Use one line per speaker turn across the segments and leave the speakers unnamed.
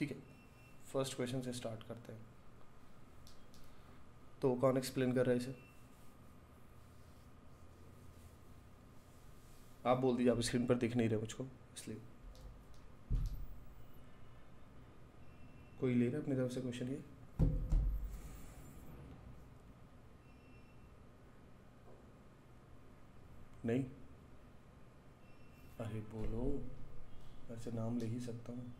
ठीक है, first question से स्टार्ट करते हैं। तो कौन एक्सप्लेन कर रहा है इसे? आप बोल दीजिए, आप स्क्रीन पर दिख नहीं रहे मुझको, इसलिए। कोई ले रहा है अपनी तरफ से क्वेश्चन? ये नहीं? अरे बोलो, वैसे नाम ले ही सकता हूँ।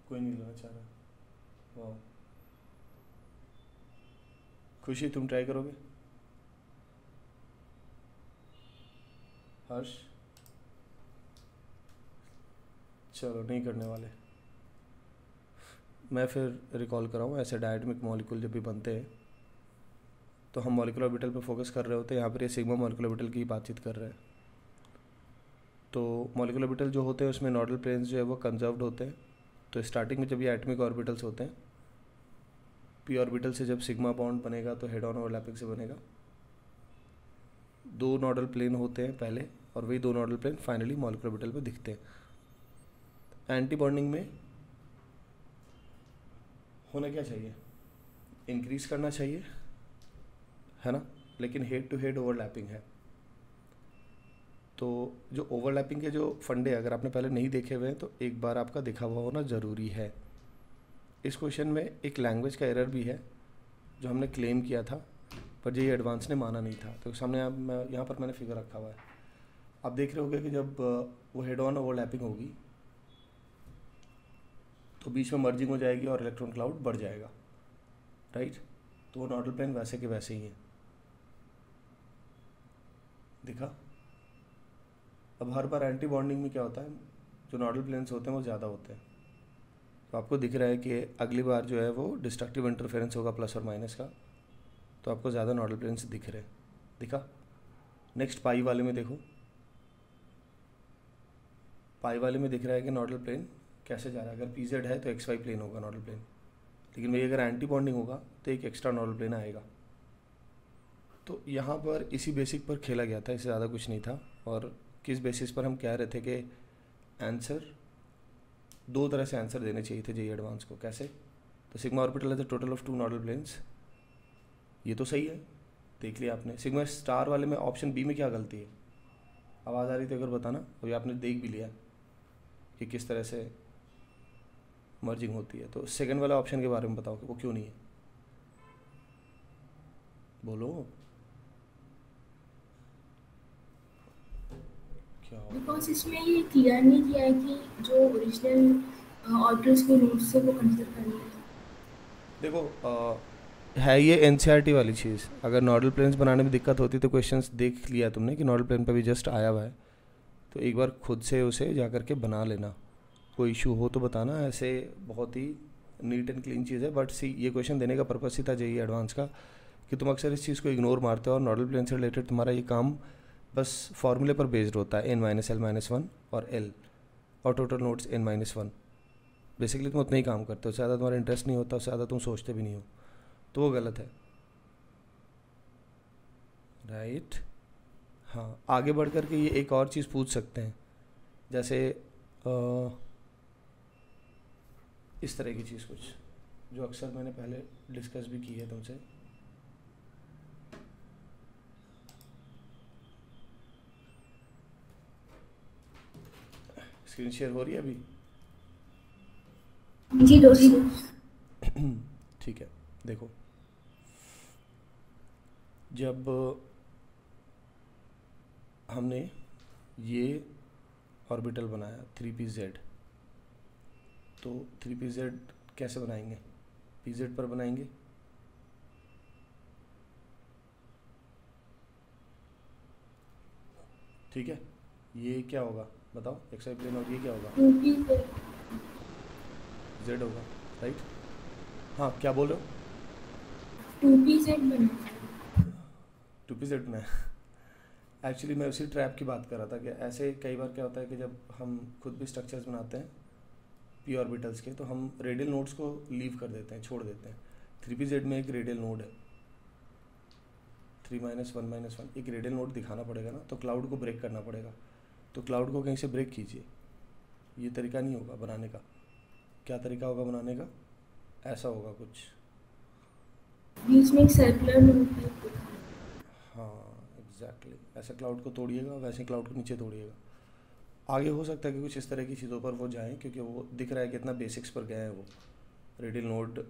कोई नहीं लेना चाह रहा। वाह, खुशी तुम ट्राई करोगे? हर्ष? चलो नहीं करने वाले। मैं फिर रिकॉल कराऊँ, ऐसे डायटमिक मॉलिक्यूल जब भी बनते हैं तो हम मॉलिक्यूलर ऑर्बिटल पे फोकस कर रहे होते हैं। यहाँ पर ये सिग्मा मॉलिक्यूलर ऑर्बिटल की बातचीत कर रहे हैं। तो मॉलिक्यूलर ऑर्बिटल जो होते हैं उसमें नॉडल प्लेन्स जो है वो कंजर्व्ड होते हैं। तो स्टार्टिंग में जब ये एटमिक ऑर्बिटल्स होते हैं, पी ऑर्बिटल से जब सिग्मा बॉन्ड बनेगा तो हेड ऑन ओवरलैपिंग से बनेगा। दो नॉडल प्लेन होते हैं पहले, और वही दो nodal plane finally molecular orbital पे दिखते हैं। एंटी बॉन्डिंग में होना क्या चाहिए? इंक्रीज करना चाहिए, है ना? लेकिन हेड टू हेड ओवरलैपिंग है। तो जो ओवरलैपिंग के जो फंडे अगर आपने पहले नहीं देखे हुए हैं तो एक बार आपका दिखा हुआ होना ज़रूरी है। इस क्वेश्चन में एक लैंग्वेज का एरर भी है जो हमने क्लेम किया था, पर ये एडवांस ने माना नहीं था। तो सामने यहाँ पर मैंने फिगर रखा हुआ है। आप देख रहे होगे कि जब वो हेड ऑन ओवरलैपिंग होगी तो बीच में मर्जिंग हो जाएगी और इलेक्ट्रॉन क्लाउड बढ़ जाएगा, राइट? तो वो नॉडल प्लेन वैसे के वैसे ही हैं। दिखा? अब हर बार एंटी बॉन्डिंग में क्या होता है, जो नॉडल प्लेन्स होते हैं वो ज़्यादा होते हैं। तो आपको दिख रहा है कि अगली बार जो है वो डिस्ट्रक्टिव इंटरफेरेंस होगा प्लस और माइनस का, तो आपको ज़्यादा नॉडल प्लेन्स दिख रहे हैं। दिखा? नेक्स्ट पाई वाले में देखो, पाई वाले में दिख रहा है कि नॉडल प्लेन कैसे जा रहा है। अगर पी जेड है तो एक्स वाई प्लेन होगा नॉडल प्लेन, लेकिन वही अगर एंटी बॉन्डिंग होगा तो एक एक्स्ट्रा नॉडल प्लेन आएगा। तो यहाँ पर इसी बेसिक पर खेला गया था, इससे ज़्यादा कुछ नहीं था। और किस बेसिस पर हम कह रहे थे कि आंसर दो तरह से आंसर देने चाहिए थे जेई एडवांस को। कैसे? तो सिग्मा ऑर्बिटल है total of two nodal planes, ये तो सही है, देख लिया आपने। सिग्मा स्टार वाले में ऑप्शन बी में क्या गलती है? आवाज़ आ रही थी अगर बताना, अभी आपने देख भी लिया कि किस तरह से मर्जिंग होती है। तो सेकंड वाला ऑप्शन के बारे में बताओ कि वो क्यों नहीं है, बोलो क्या हो?
बिकॉज इसमें ये क्लियर नहीं किया है कि जो ओरिजिनल ऑर्डर्स के रूट्स से वो कंसिडर करनी है।
देखो है ये एनसीईआरटी वाली चीज़। अगर नॉडल प्लेन्स बनाने में दिक्कत होती तो क्वेश्चंस देख लिया तुमने कि नॉडल प्लेन पे भी जस्ट आया हुआ है, तो एक बार खुद से उसे जा करके बना लेना। कोई इशू हो तो बताना, ऐसे बहुत ही नीट एंड क्लीन चीज़ है। बट सी, ये क्वेश्चन देने का पर्पस ही था जेईई एडवांस का कि तुम अक्सर इस चीज़ को इग्नोर मारते हो और नॉडल प्लेन से रिलेटेड तुम्हारा ये काम बस फॉर्मूले पर बेस्ड होता है, n-l-1 और l और टोटल नोट्स n-1। बेसिकली तुम उतना ही काम करते हो, ज़्यादा तुम्हारा इंटरेस्ट नहीं होता, उससे ज़्यादा तुम सोचते भी नहीं हो, तो वो गलत है, राइट? हाँ, आगे बढ़ कर के ये एक और चीज़ पूछ सकते हैं, जैसे इस तरह की चीज़ कुछ, जो अक्सर मैंने पहले डिस्कस भी की है तुमसे। स्क्रीन शेयर हो रही है अभी?
जी दोस्त।
ठीक है, देखो, जब हमने ये ऑर्बिटल बनाया 3pz, तो 3pz कैसे बनाएंगे? pz पर बनाएंगे, ठीक है? ये क्या होगा बताओ, एक्स वाई प्लेन, और ये क्या होगा?
2p से
z होगा, राइट? हाँ, क्या बोल रहे हो?
2pz बना।
2pz में एक्चुअली मैं उसी ट्रैप की बात कर रहा था कि ऐसे कई बार क्या होता है कि जब हम खुद भी स्ट्रक्चर्स बनाते हैं पी ऑर्बिटल्स के, तो हम रेडियल नोड्स को लीव कर देते हैं, छोड़ देते हैं। 3pz में एक रेडियल नोड है, 3-1-1, एक रेडियल नोड दिखाना पड़ेगा ना, तो क्लाउड को ब्रेक करना पड़ेगा। तो क्लाउड को कहीं से ब्रेक कीजिए, ये तरीका नहीं होगा बनाने का। क्या तरीका होगा बनाने का? ऐसा होगा कुछ।
बीच में एक सर्कुलर नोड टाइप दिखा है।
हाँ एग्जैक्टली, ऐसे क्लाउड को तोड़िएगा, वैसे क्लाउड को नीचे तोड़िएगा। आगे हो सकता है कि कुछ इस तरह की चीज़ों पर वो जाएं, क्योंकि वो दिख रहा है कि इतना बेसिक्स पर गए हैं वो, रेडियल नोड,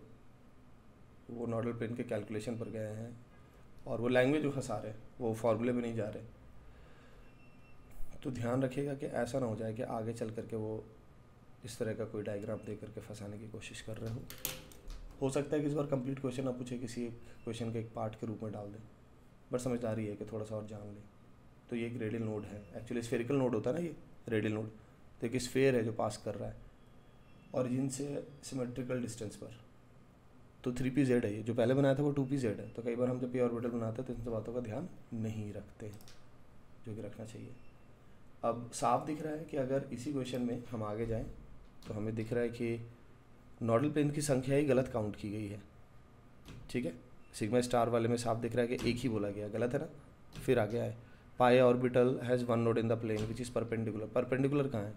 वो नॉडल प्लेन के कैलकुलेशन पर गए हैं, और वो लैंग्वेज जो फंसा रहे हैं वो फार्मूले में नहीं जा रहे। तो ध्यान रखिएगा कि ऐसा ना हो जाए कि आगे चल करके वो इस तरह का कोई डायग्राम दे करके फंसाने की कोशिश कर रहे हो सकता है कि इस बार कंप्लीट क्वेश्चन ना पूछे, किसी एक क्वेश्चन के एक पार्ट के रूप में डाल दें, बट समझदारी है कि थोड़ा सा और जान लें। तो ये एक रेडियल नोड है, एक्चुअली स्फेरिकल नोड होता है ना ये रेडियल नोड, तो एक स्फेयर है जो पास कर रहा है ऑरिजिन से सिमेट्रिकल डिस्टेंस पर। तो 3pz है ये, जो पहले बनाया था वो 2pz है। तो कई बार हम जब p ऑर्बिटल बनाते हैं तो इन सब बातों का ध्यान नहीं रखते, जो कि रखना चाहिए। अब साफ दिख रहा है कि अगर इसी क्वेश्चन में हम आगे जाएं तो हमें दिख रहा है कि नॉडल प्लेन की संख्या ही गलत काउंट की गई है। ठीक है, सिग्मा स्टार वाले में साफ दिख रहा है कि एक ही बोला गया, गलत है ना। फिर आगे आए, pi orbital has one node in the plane which is perpendicular. Perpendicular कहाँ है?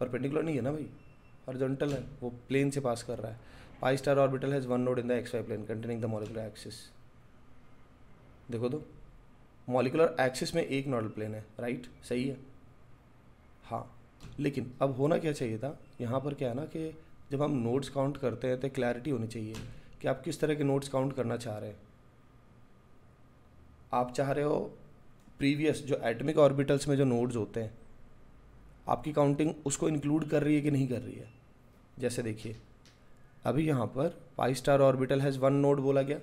परपेंडिकुलर नहीं है ना भाई, हॉरिजॉन्टल है, वो प्लेन से पास कर रहा है। Pi star orbital has one node in the XY plane containing the molecular axis. देखो तो मॉलिक्यूलर एक्सिस में एक नॉडल प्लेन है, राइट, सही है। हाँ, लेकिन अब होना क्या चाहिए था यहाँ पर, क्या है ना कि जब हम नोड्स काउंट करते हैं तो क्लैरिटी होनी चाहिए कि आप किस तरह के नोड्स काउंट करना चाह रहे हैं। आप चाह रहे हो प्रीवियस जो एटॉमिक ऑर्बिटल्स में जो नोड्स होते हैं, आपकी काउंटिंग उसको इंक्लूड कर रही है कि नहीं कर रही है। जैसे देखिए अभी यहाँ पर pi star orbital has one node बोला गया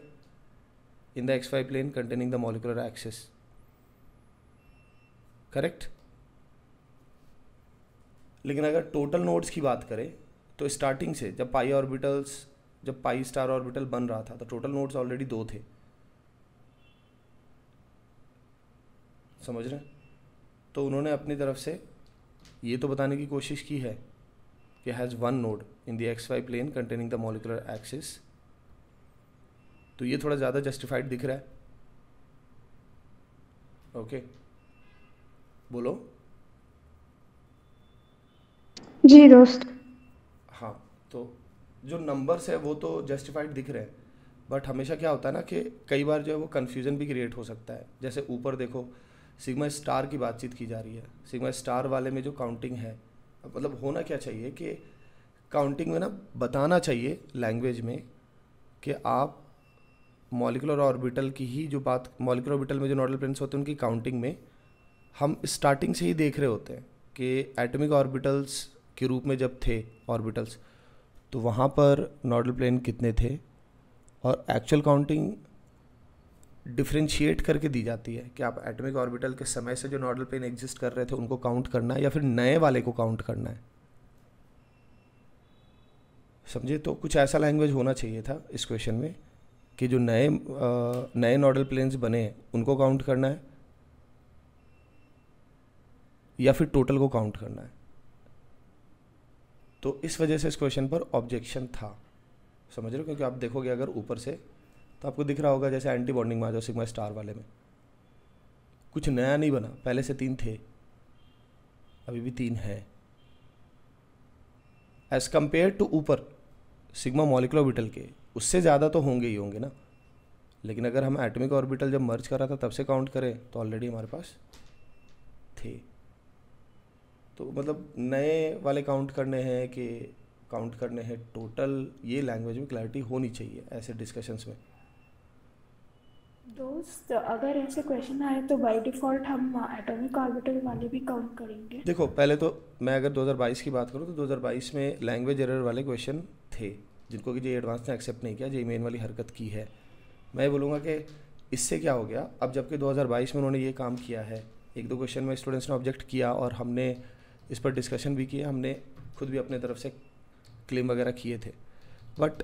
in the XY plane containing the molecular axis, correct. लेकिन अगर टोटल नोड्स की बात करें तो स्टार्टिंग से जब पाई स्टार ऑर्बिटल बन रहा था तो टोटल नोड्स ऑलरेडी 2 थे, समझ रहे हैं। तो उन्होंने अपनी तरफ से ये तो बताने की कोशिश की है कि has one node in the XY plane containing the molecular axis, तो ये थोड़ा ज़्यादा जस्टिफाइड दिख रहा है। ओके बोलो।
जी दोस्त।
हाँ, तो जो नंबर्स है वो तो जस्टिफाइड दिख रहे हैं, बट हमेशा क्या होता है ना कि कई बार जो है वो कन्फ्यूज़न भी क्रिएट हो सकता है। जैसे ऊपर देखो सिग्मा स्टार की बातचीत की जा रही है, सिग्मा स्टार वाले में जो काउंटिंग है, मतलब होना क्या चाहिए कि काउंटिंग में ना बताना चाहिए लैंग्वेज में कि आप मॉलिक्यूलर ऑर्बिटल की ही जो बात, मॉलिक्यूलर ऑर्बिटल में जो नॉडल प्लेन्स होते हैं उनकी काउंटिंग में हम स्टार्टिंग से ही देख रहे होते हैं कि एटॉमिक ऑर्बिटल्स के रूप में जब थे ऑर्बिटल्स तो वहाँ पर नॉडल प्लेन कितने थे, और एक्चुअल काउंटिंग डिफ्रेंशिएट करके दी जाती है कि आप एटॉमिक ऑर्बिटल के समय से जो नॉडल प्लेन एग्जिस्ट कर रहे थे उनको काउंट करना है या फिर नए वाले को काउंट करना है, समझे। तो कुछ ऐसा लैंग्वेज होना चाहिए था इस क्वेश्चन में कि जो नए नॉडल प्लेन्स बने हैं उनको काउंट करना है या फिर टोटल को काउंट करना है। तो इस वजह से इस क्वेश्चन पर ऑब्जेक्शन था, समझ रहे हो। क्योंकि आप देखोगे अगर ऊपर से तो आपको दिख रहा होगा जैसे एंटी बॉन्डिंग में आ जाओ सिग्मा स्टार वाले में कुछ नया नहीं बना, पहले से 3 थे, अभी भी 3 है। एज कंपेयर टू ऊपर सिग्मा मॉलिक्यूलर ऑर्बिटल के उससे ज़्यादा तो होंगे ही होंगे ना, लेकिन अगर हम एटॉमिक ऑर्बिटल जब मर्ज कर रहा था तब से काउंट करें तो ऑलरेडी हमारे पास थे। तो मतलब नए वाले काउंट करने हैं कि काउंट करने हैं टोटल, ये लैंग्वेज में क्लैरिटी होनी चाहिए ऐसे डिस्कशंस में।
दोस्त अगर ऐसे क्वेश्चन आए तो बाय डिफ़ॉल्ट हम एटॉमिक ऑर्बिटल वाले भी काउंट करेंगे।
देखो पहले तो मैं अगर 2022 की बात करूँ तो 2022 में लैंग्वेज एरर वाले क्वेश्चन थे जिनको कि जेईई एडवांस ने एक्सेप्ट नहीं किया, जेईई मेन वाली हरकत की है। मैं बोलूँगा कि इससे क्या हो गया, अब जबकि 2022 में उन्होंने ये काम किया है, 1-2 क्वेश्चन में स्टूडेंट्स ने ऑब्जेक्ट किया और हमने इस पर डिस्कशन भी किया, हमने खुद भी अपने तरफ से क्लेम वगैरह किए थे। बट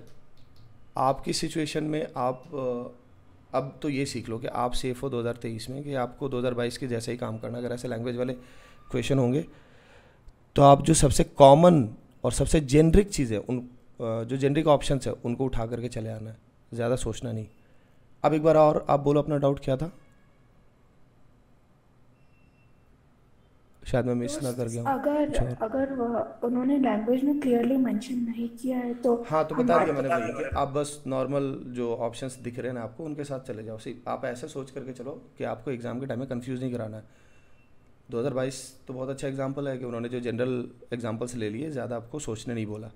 आपकी सिचुएशन में आप अब तो ये सीख लो कि आप सेफ हो 2023 में कि आपको 2022 के जैसे ही काम करना। अगर ऐसे लैंग्वेज वाले क्वेश्चन होंगे तो आप जो सबसे कॉमन और सबसे जेनरिक चीज़ें, उन जो जेनरिक ऑप्शंस है उनको उठा करके चले आना है, ज़्यादा सोचना नहीं। अब एक बार और आप बोलो अपना डाउट क्या था। शायद मैं मिस ना कर गया हूँ कुछ
अगर
और।
अगर उन्होंने लैंग्वेज में क्लियरली मेंशन नहीं किया है तो
हाँ तो
हम
बता दिया मैंने वही कि आप बस नॉर्मल जो ऑप्शंस दिख रहे हैं ना आपको उनके साथ चले जाओ। सिर्फ आप ऐसे सोच करके चलो कि आपको एग्ज़ाम के टाइम में कंफ्यूज नहीं कराना है। 2022 तो बहुत अच्छा एग्जाम्पल है कि उन्होंने जो जनरल एग्जाम्पल्स ले लिए, ज़्यादा आपको सोचने नहीं बोला,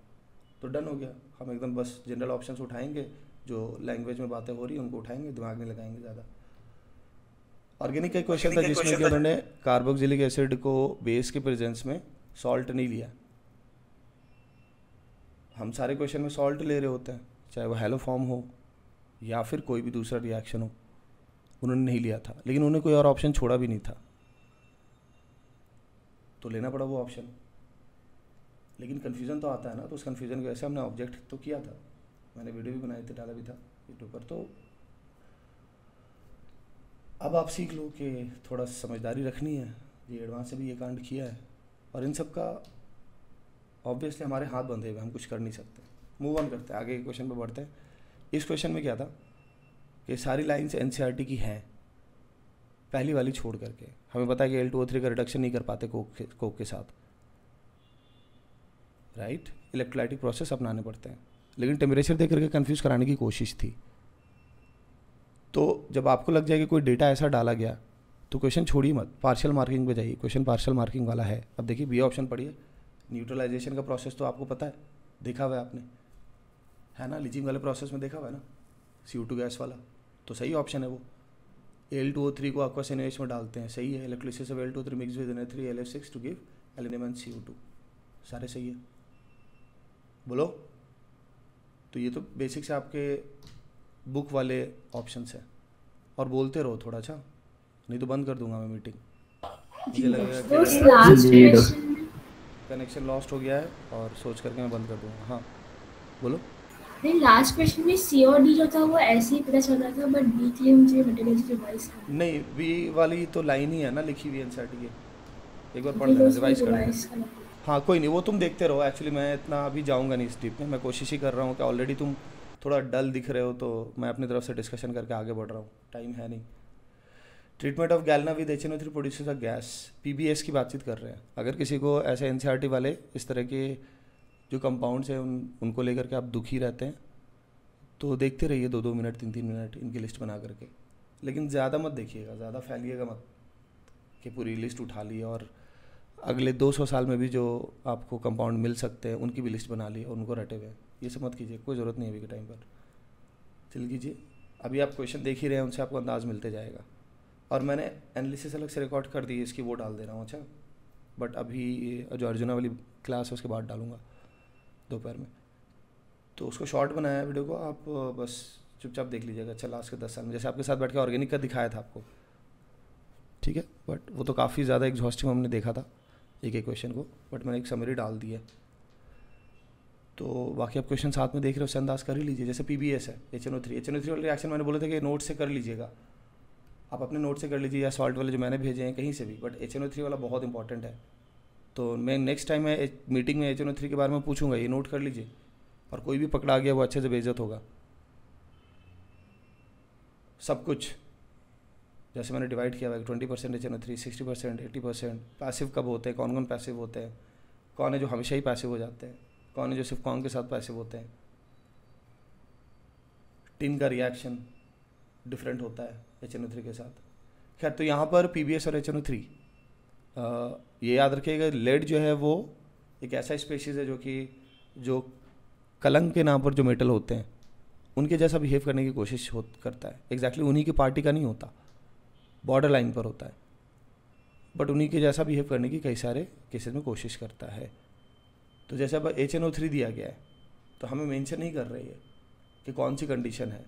तो डन हो गया। हम एकदम बस जनरल ऑप्शंस उठाएंगे, जो लैंग्वेज में बातें हो रही हैं उनको उठाएंगे, दिमाग नहीं लगाएंगे ज़्यादा। ऑर्गेनिक का क्वेश्चन था जिसमें कि उन्होंने कार्बोक्सिलिक एसिड को बेस के प्रेजेंस में सॉल्ट नहीं लिया। हम सारे क्वेश्चन में सॉल्ट ले रहे होते हैं, चाहे वो हेलो फॉर्म हो या फिर कोई भी दूसरा रिएक्शन हो, उन्होंने नहीं लिया था। लेकिन उन्होंने कोई और ऑप्शन छोड़ा भी नहीं था, तो लेना पड़ा वो ऑप्शन। लेकिन कन्फ्यूज़न तो आता है ना, तो उस कन्फ्यूज़न की वजह से हमने ऑब्जेक्ट तो किया था, मैंने वीडियो भी बनाए थे, डाला भी था यूट्यूब पर। तो अब आप सीख लो कि थोड़ा समझदारी रखनी है, ये एडवांस से भी ये कांड किया है, और इन सब का ऑब्वियसली हमारे हाथ बंधे हुए, हम कुछ कर नहीं सकते। मूव ऑन करते हैं, आगे के क्वेश्चन पे बढ़ते हैं। इस क्वेश्चन में क्या था कि सारी लाइन्स एनसीईआरटी की हैं, पहली वाली छोड़ करके। हमें पता है कि L2O3 का रिडक्शन नहीं कर पाते कोक के साथ, राइट, इलेक्ट्रोलाइटिक प्रोसेस अपनाने पड़ते हैं, लेकिन टेम्परेचर दे करके कन्फ्यूज़ कराने की कोशिश थी। तो जब आपको लग जाए कि कोई डेटा ऐसा डाला गया तो क्वेश्चन छोड़िए मत, पार्शियल मार्किंग पे जाइए। क्वेश्चन पार्शियल मार्किंग वाला है। अब देखिए बी ऑप्शन पढ़िए, न्यूट्रलाइजेशन का प्रोसेस तो आपको पता है, देखा हुआ है आपने, है ना, लीचिंग वाले प्रोसेस में देखा हुआ है ना, CO2 गैस वाला, तो सही ऑप्शन है वो। L2O3 को aqueous NaOH में डालते हैं, सही है। Electrolysis of L2O3 mix with Na3LF6 to give aluminium CO2, सारे सही है, बोलो। तो ये तो बेसिक से आपके बुक वाले ऑप्शंस हैं, और बोलते रहो थोड़ा, अच्छा नहीं तो बंद कर दूंगा मैं मीटिंग। मुझे लगेगा
तो
कि
लास्ट क्वेश्चन में
कनेक्शन लॉस्ट हो गया है और सोच करके मैं बंद कर दूंगा। हाँ बोलो।
नहीं, लास्ट क्वेश्चन में C और D जो था वो ऐसे ही पता चल रहा था, बट B के लिए मुझे मेटलर्जी रिवाइज करना
नहीं, बी वाली तो लाइन ही है ना लिखी हुई एनसीईआरटी की, एक बार
है,
पढ़
फिर
लेना,
उसको
रिवाइज कर लेना।
रिवाइज करना है।
हाँ कोई नहीं, वो तुम देखते रहो। एक्चुअली मैं इतना अभी जाऊंगा नहीं इस डीप में, मैं कोशिश ही कर रहा हूँ कि ऑलरेडी तुम थोड़ा डल दिख रहे हो, तो मैं अपनी तरफ से डिस्कशन करके आगे बढ़ रहा हूँ, टाइम है नहीं। Treatment of galena with HNO3 produces a gas, PBS की बातचीत कर रहे हैं। अगर किसी को ऐसे एनसीईआरटी वाले इस तरह के जो कंपाउंड्स हैं उनको लेकर के आप दुखी रहते हैं, तो देखते रहिए 2-2 मिनट 3-3 मिनट इनकी लिस्ट बना करके, लेकिन ज़्यादा मत देखिएगा, ज़्यादा फैलिएगा मत कि पूरी लिस्ट उठा ली और अगले 200 साल में भी जो आपको कंपाउंड मिल सकते हैं उनकी भी लिस्ट बना ली और उनको रटे हुए। ये सब मत कीजिए, कोई ज़रूरत नहीं है अभी के टाइम पर। चल कीजिए, अभी आप क्वेश्चन देख ही रहे हैं, उनसे आपको अंदाज़ मिलते जाएगा। और मैंने एनालिसिस अलग से रिकॉर्ड कर दी, इसकी वो डाल दे रहा हूँ, अच्छा। बट अभी जो अर्जुना वाली क्लास है उसके बाद डालूँगा दोपहर में, तो उसको शॉर्ट बनाया है वीडियो को, आप बस चुपचाप देख लीजिएगा। अच्छा लास्ट के 10 साल में जैसे आपके साथ बैठ के ऑर्गेनिक का दिखाया था आपको, ठीक है, बट वो तो काफ़ी ज़्यादा एग्जॉस्टिव हमने देखा था एक एक क्वेश्चन को, बट मैंने एक समरी डाल दी है। तो बाकी आप क्वेश्चन साथ में देख रहे हो, उससे अंदाज कर ही लीजिए। जैसे PBS है, HNO3 वाले रिएक्शन मैंने बोला था कि नोट से कर लीजिएगा, आप अपने नोट से कर लीजिए या सॉल्ट वाले जो मैंने भेजे हैं कहीं से भी, बट HNO3 वाला बहुत इंपॉर्टेंट है। तो मैं नेक्स्ट टाइम मैं मीटिंग में HNO3 के बारे में पूछूंगा, ये नोट कर लीजिए, और कोई भी पकड़ा गया वो अच्छे से बेइज्जत होगा। सब कुछ जैसे मैंने डिवाइड किया हुआ है, 20% HNO3, 60%, 80%। पैसिव कब होते हैं, कौन कौन पैसिव होते हैं, कौन है जो हमेशा ही पैसिव हो जाते हैं, कौन है जो सिर्फ कॉन्ग के साथ पैसिव होते हैं। टिन का रिएक्शन डिफरेंट होता है HNO3 के साथ। खैर, तो यहाँ पर PBS और HNO3 ये याद रखिएगा, लेड जो है वो एक ऐसा स्पेशीज़ है जो कलंक के नाम पर जो मेटल होते हैं उनके जैसा बिहेव करने की कोशिश करता है। एग्जैक्टली उन्हीं की पार्टी का नहीं होता, बॉर्डर लाइन पर होता है, बट उन्हीं के जैसा बिहेव करने की कई सारे केसेस में कोशिश करता है। तो जैसे अब HNO3 दिया गया है तो हमें मेंशन नहीं कर रही है कि कौन सी कंडीशन है,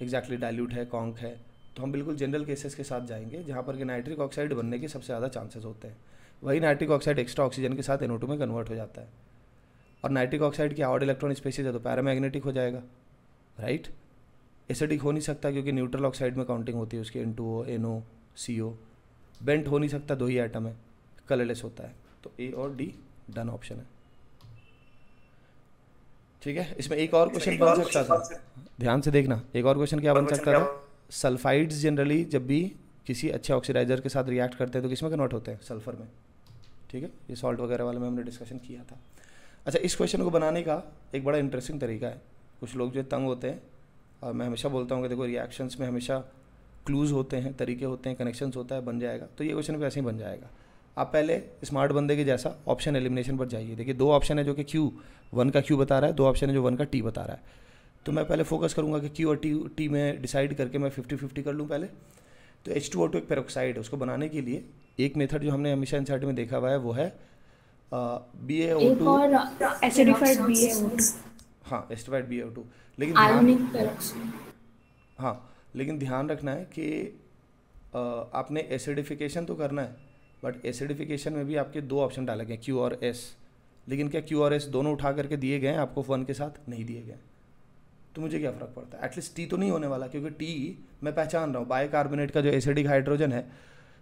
एग्जैक्टली डाइल्यूट है, कॉन्क है, तो हम बिल्कुल जनरल केसेस के साथ जाएंगे जहाँ पर कि नाइट्रिक ऑक्साइड बनने के सबसे ज़्यादा चांसेस होते हैं। वही नाइट्रिक ऑक्साइड एक्स्ट्रा ऑक्सीजन के साथ NO2 में कन्वर्ट हो जाता है, और नाइट्रिक ऑक्साइड की ऑड इलेक्ट्रॉन स्पेसीज है तो पैरामैग्नेटिक हो जाएगा, राइट। एसिडिक हो नहीं सकता क्योंकि न्यूट्रल ऑक्साइड में काउंटिंग होती है उसकी, N2O, NO, CO। बेंट हो नहीं सकता, 2 ही एटम है, कलरलेस होता है, तो A और D डन ऑप्शन है, ठीक है। इसमें एक और क्वेश्चन बन सकता था, ध्यान से देखना, एक और क्वेश्चन क्या बन सकता था। सल्फाइड्स जनरली जब भी किसी अच्छे ऑक्सीडाइजर के साथ रिएक्ट करते हैं तो किस में कन्वर्ट होते हैं, सल्फर में, ठीक है, ये सॉल्ट वगैरह वाला में हमने डिस्कशन किया था। अच्छा, इस क्वेश्चन को बनाने का एक बड़ा इंटरेस्टिंग तरीका है। कुछ लोग जो तंग होते हैं, और मैं हमेशा बोलता हूँ कि देखो रिएक्शंस में हमेशा क्लूज़ होते हैं, तरीके होते हैं, कनेक्शंस होता है, बन जाएगा। तो ये क्वेश्चन भी ऐसे ही बन जाएगा। आप पहले स्मार्ट बंदे के जैसा ऑप्शन एलिमिनेशन पर जाइए। देखिए 2 ऑप्शन है जो कि Q 1 का Q बता रहा है, 2 ऑप्शन है जो 1 का T बता रहा है। तो मैं पहले फोकस करूँगा कि Q और T में डिसाइड करके मैं 50-50 कर लूँ पहले। तो H2O2 एक पेरोक्साइड है, उसको बनाने के लिए एक मेथड जो हमने हमेशा एनसीईआरटी में देखा हुआ है वो है
एक
BaO2।
और
एसिडिफाइड BaO2।
हाँ, एसिडिफाइड BaO2। लेकिन
आयोनिक पेरोक्साइड।
हाँ, लेकिन ध्यान रखना है कि आपने एसिडिफिकेशन तो करना है, बट एसिडिफिकेशन में भी आपके 2 ऑप्शन डाले गए Q और S। लेकिन क्या Q और S दोनों उठा करके दिए गए हैं आपको 1 के साथ? नहीं दिए गए। तो मुझे क्या फ़र्क पड़ता है, एटलीस्ट T तो नहीं होने वाला, क्योंकि T मैं पहचान रहा हूँ बाइकार्बोनेट का जो एसिडिक हाइड्रोजन है,